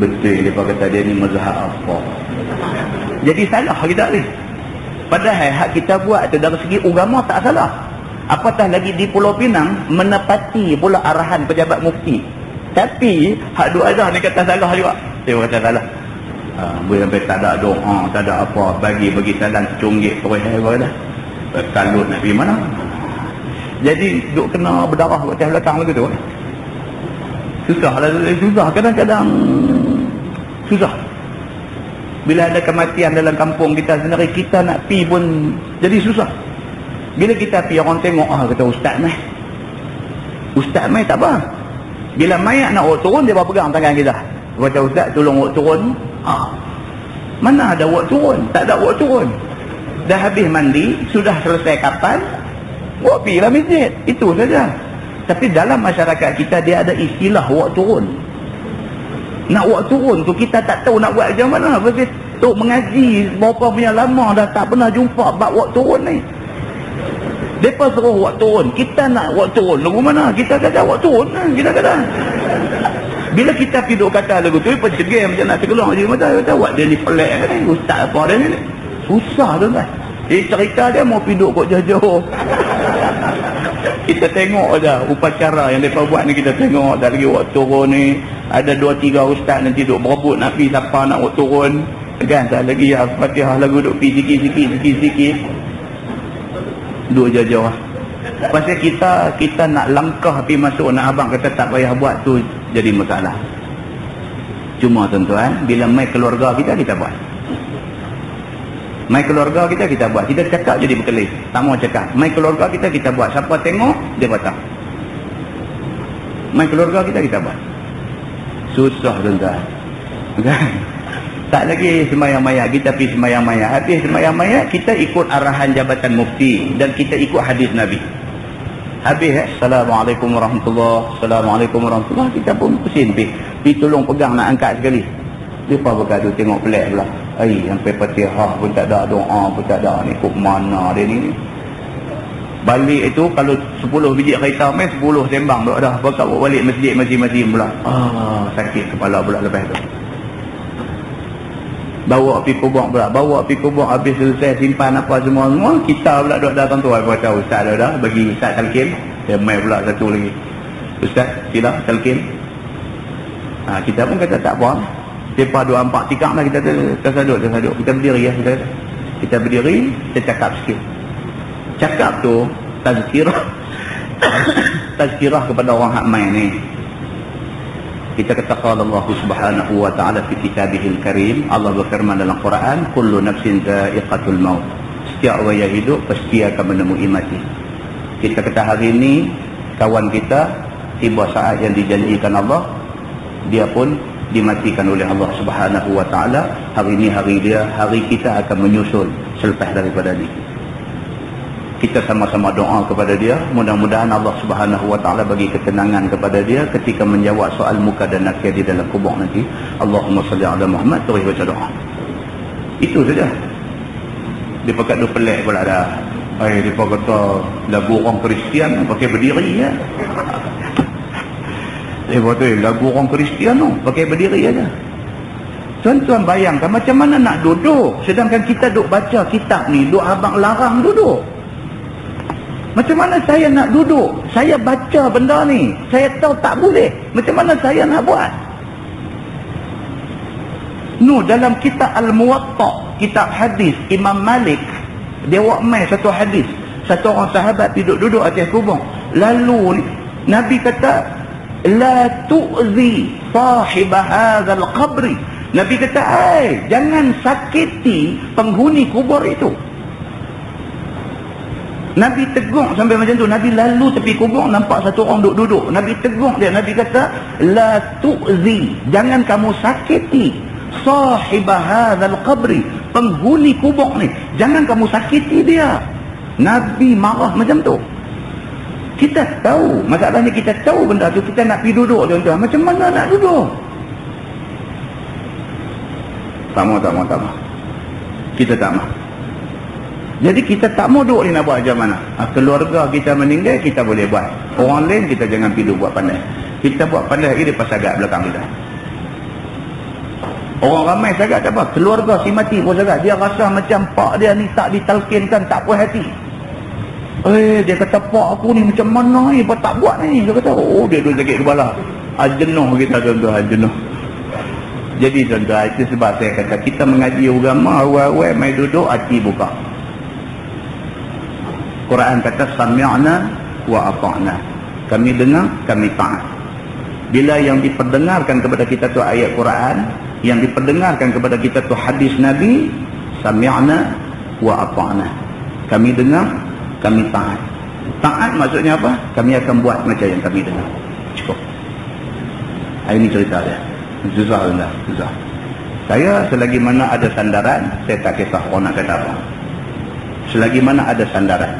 Speaker 1: Betul dia kata dia ni mazhab apa, jadi salah kita ni. Padahal hak kita buat tu dari segi agama tak salah. Apatah lagi di Pulau Pinang menepati pula arahan pejabat mufti. Tapi hak duk ada ni kata salah juga. Dia kata salah. Boleh sampai tak ada doa, tak ada apa, bagi salam cunggit terus apa dah. Kalut nak pergi mana? Jadi duk kena berdarah kat atas belakang lagi tu. Susah kadang-kadang susah. Bila ada kematian dalam kampung kita sendiri, kita nak pi pun jadi susah. Bila kita pi, orang tengok, kata ustaz mai tak apa. Bila mayat nak awak turun, dia pegang tangan kita. Kata ustaz tolong awak turun. Mana ada awak turun? Tak ada awak turun. Dah habis mandi, sudah selesai kapan, awak pi lah masjid. Itu saja. Tapi dalam masyarakat kita dia ada istilah awak turun. Nak awak turun tu kita tak tahu nak buat macam mana. Pasal tok mengaji berapa punya lama dah tak pernah jumpa bab awak turun ni. Depa suruh awak turun, kita nak awak turun lagu mana? Kita kata awak turun, kita kata. Bila kita pergi duk kata lagu tu, pencegam macam nak tergelong je mata, kata awak dia ni pelik ni, ustaz apa dia ni. Susah tuan-tuan. Cerita dia mau pergi duk kok jauh-jauh. Kita tengok aja upacara yang mereka buat ni, kita tengok dah lagi awak turun ni. Ada 2-3 ustaz nanti duk berebut nak pergi siapa nak awak turun. Kan tak lagi Al-Fatihah lagu duk pergi sikit-sikit. Duk jauh-jauh. Pasal kita nak langkah pergi masuk, nak abang kata tak payah buat tu jadi masalah. Cuma tuan-tuan, bila mai keluarga kita buat. Mai keluarga kita buat. Kita cakap jadi berkelis. Tak mau cakap. Mai keluarga kita buat. Siapa tengok, dia patah. Mai keluarga kita buat. Susah tuan-tuan. Tak lagi sembahyang mayat, kita pergi sembahyang mayat. Habis sembahyang mayat, kita ikut arahan Jabatan Mufti dan kita ikut hadis Nabi. Habis Assalamualaikum warahmatullahi, Assalamualaikum warahmatullahi, kita pun pusing pergi tolong pegang nak angkat sekali. Dia apa berkata tengok pelik pula. Sampai Fatihah pun tak ada, doa pun tak ada, ni kok mana dia ni. Balik itu kalau 10 biji kereta mai 10 sembang duk dah. Bawa balik masjid masing-masing pula. Sakit kepala pula lepas tu. Bawa pergi kubur pula, bawa pergi kubur, habis selesai simpan apa semua, kita pula duduk datang tu, aku kata ustaz dah, bagi ustaz talqin, dia mai pula satu lagi, ustaz sila talqin. Kita pun kata tak apa, lepas 2-4 tikam lah kita tersaduk, kita berdiri ya, kita berdiri, kita cakap sikit, cakap tu tazkirah kepada orang hak main ni. Kita kata qala Allah Subhanahu wa ta'ala fi kitabihil karim, Allah berfirman dalam Quran, kullu nafsin dha'iqatul maut, setiap orang yang hidup pasti akan menemui mati. Kita kata hari ini kawan kita tiba saat yang dijanjikan Allah, dia pun dimatikan oleh Allah Subhanahu wa ta'ala. Hari ini hari dia, hari kita akan menyusul selepas daripada ni. Kita sama-sama doa kepada dia, mudah-mudahan Allah Subhanahu wa ta'ala bagi ketenangan kepada dia ketika menjawab soal muka dan nakir di dalam kubur nanti. Allahumma salli ala Muhammad, terus baca doa. Itu saja. Dia pakai dua pelik pula dah. Dia kata lagu orang Kristian pakai berdiri ya. Dia kata lagu orang Kristian tu pakai berdiri aja. Tuan-tuan bayangkan macam mana nak duduk, sedangkan kita duduk baca kitab ni, duduk abang larang duduk. Macam mana saya nak duduk? Saya baca benda ni, saya tahu tak boleh. Macam mana saya nak buat? Dalam kitab Al-Muwatta, kitab hadis Imam Malik, dia buat mai satu hadis. Satu orang sahabat duduk atas kubur. Lalu Nabi kata, la tu'zi sahib hadzal qabri. Nabi kata, jangan sakiti penghuni kubur itu. Nabi tegur sampai macam tu. Nabi lalu tepi kubur, nampak satu orang duduk. Nabi tegur dia. Nabi kata, la tu'zi, jangan kamu sakiti sahib hadzal qabri, penghuni kubur ni, jangan kamu sakiti dia. Nabi marah macam tu. Kita tahu, masalahnya kita tahu benda tu, kita nak pergi duduk tuan-tuan. Macam mana nak duduk? Tak mau. Kita tak mau. Jadi kita tak mau duduk ni, nak buat macam mana? Keluarga kita meninggal, kita boleh buat. Orang lain kita jangan pergi buat pandai. Kita buat pandai lagi, dia pasal agak belakang kita. Orang ramai sagak tak apa. Keluarga si mati pun sagak. Dia rasa macam pak dia ni tak ditalkinkan, tak puas hati. Dia kata pak aku ni macam mana ni, apa tak buat ni. Dia kata, dia duduk sakit kepala. Jenuh kita tuan-tuan, jenuh. Jadi tuan-tuan, itu sebab saya kata kita mengaji agama, awal-awal mai duduk, hati buka. Quran kata sami'na wa ata'na. Kami dengar, kami taat. Bila yang diperdengarkan kepada kita tu ayat Quran, yang diperdengarkan kepada kita tu hadis Nabi, sami'na wa ata'na. Kami dengar, kami taat. Taat maksudnya apa? Kami akan buat macam yang kami dengar. Cukup. Ini cerita dia. Susah. Saya selagi mana ada sandaran, saya tak kisah orang nak kata apa. Selagi mana ada sandaran,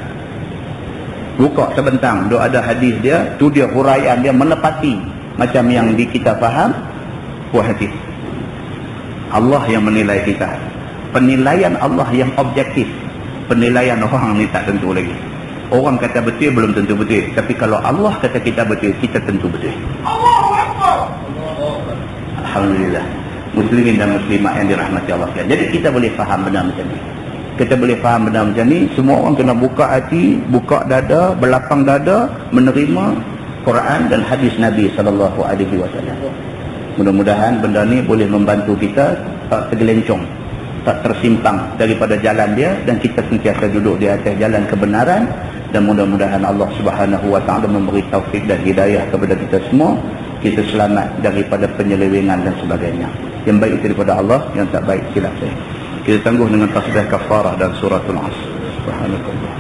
Speaker 1: buka sebentang, dia ada hadis dia, tu dia huraian dia menepati macam yang kita faham, puas hati. Allah yang menilai kita. Penilaian Allah yang objektif. Penilaian orang ni tak tentu lagi. Orang kata betul, belum tentu betul. Tapi kalau Allah kata kita betul, kita tentu betul. Allahu Akbar. Alhamdulillah. Muslimin dan muslimat yang dirahmati Allah. Jadi kita boleh faham benda macam ni. Kita boleh faham benda macam ni. Semua orang kena buka hati, buka dada, berlapang dada, menerima Quran dan hadis Nabi SAW. Mudah-mudahan benda ni boleh membantu kita tak tergelencong, tak tersimpang daripada jalan dia, dan kita sentiasa duduk di atas jalan kebenaran. Dan mudah-mudahan Allah Subhanahu wa ta'ala memberi taufik dan hidayah kepada kita semua. Kita selamat daripada penyelewengan dan sebagainya. Yang baik daripada Allah, yang tak baik silap saya. Kita tangguh dengan tasbih kafarah dan suratul Asr. Subhanakallah.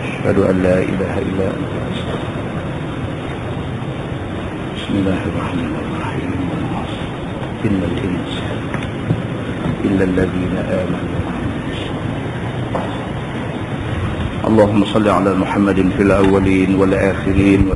Speaker 1: Asyhadu an la ilaha illa anta astaghfiruka. Bismillahirrahmanirrahim. Innal insana illa alladhina amanu. Allahumma salli ala Muhammadin fil awwalin wal akhirin.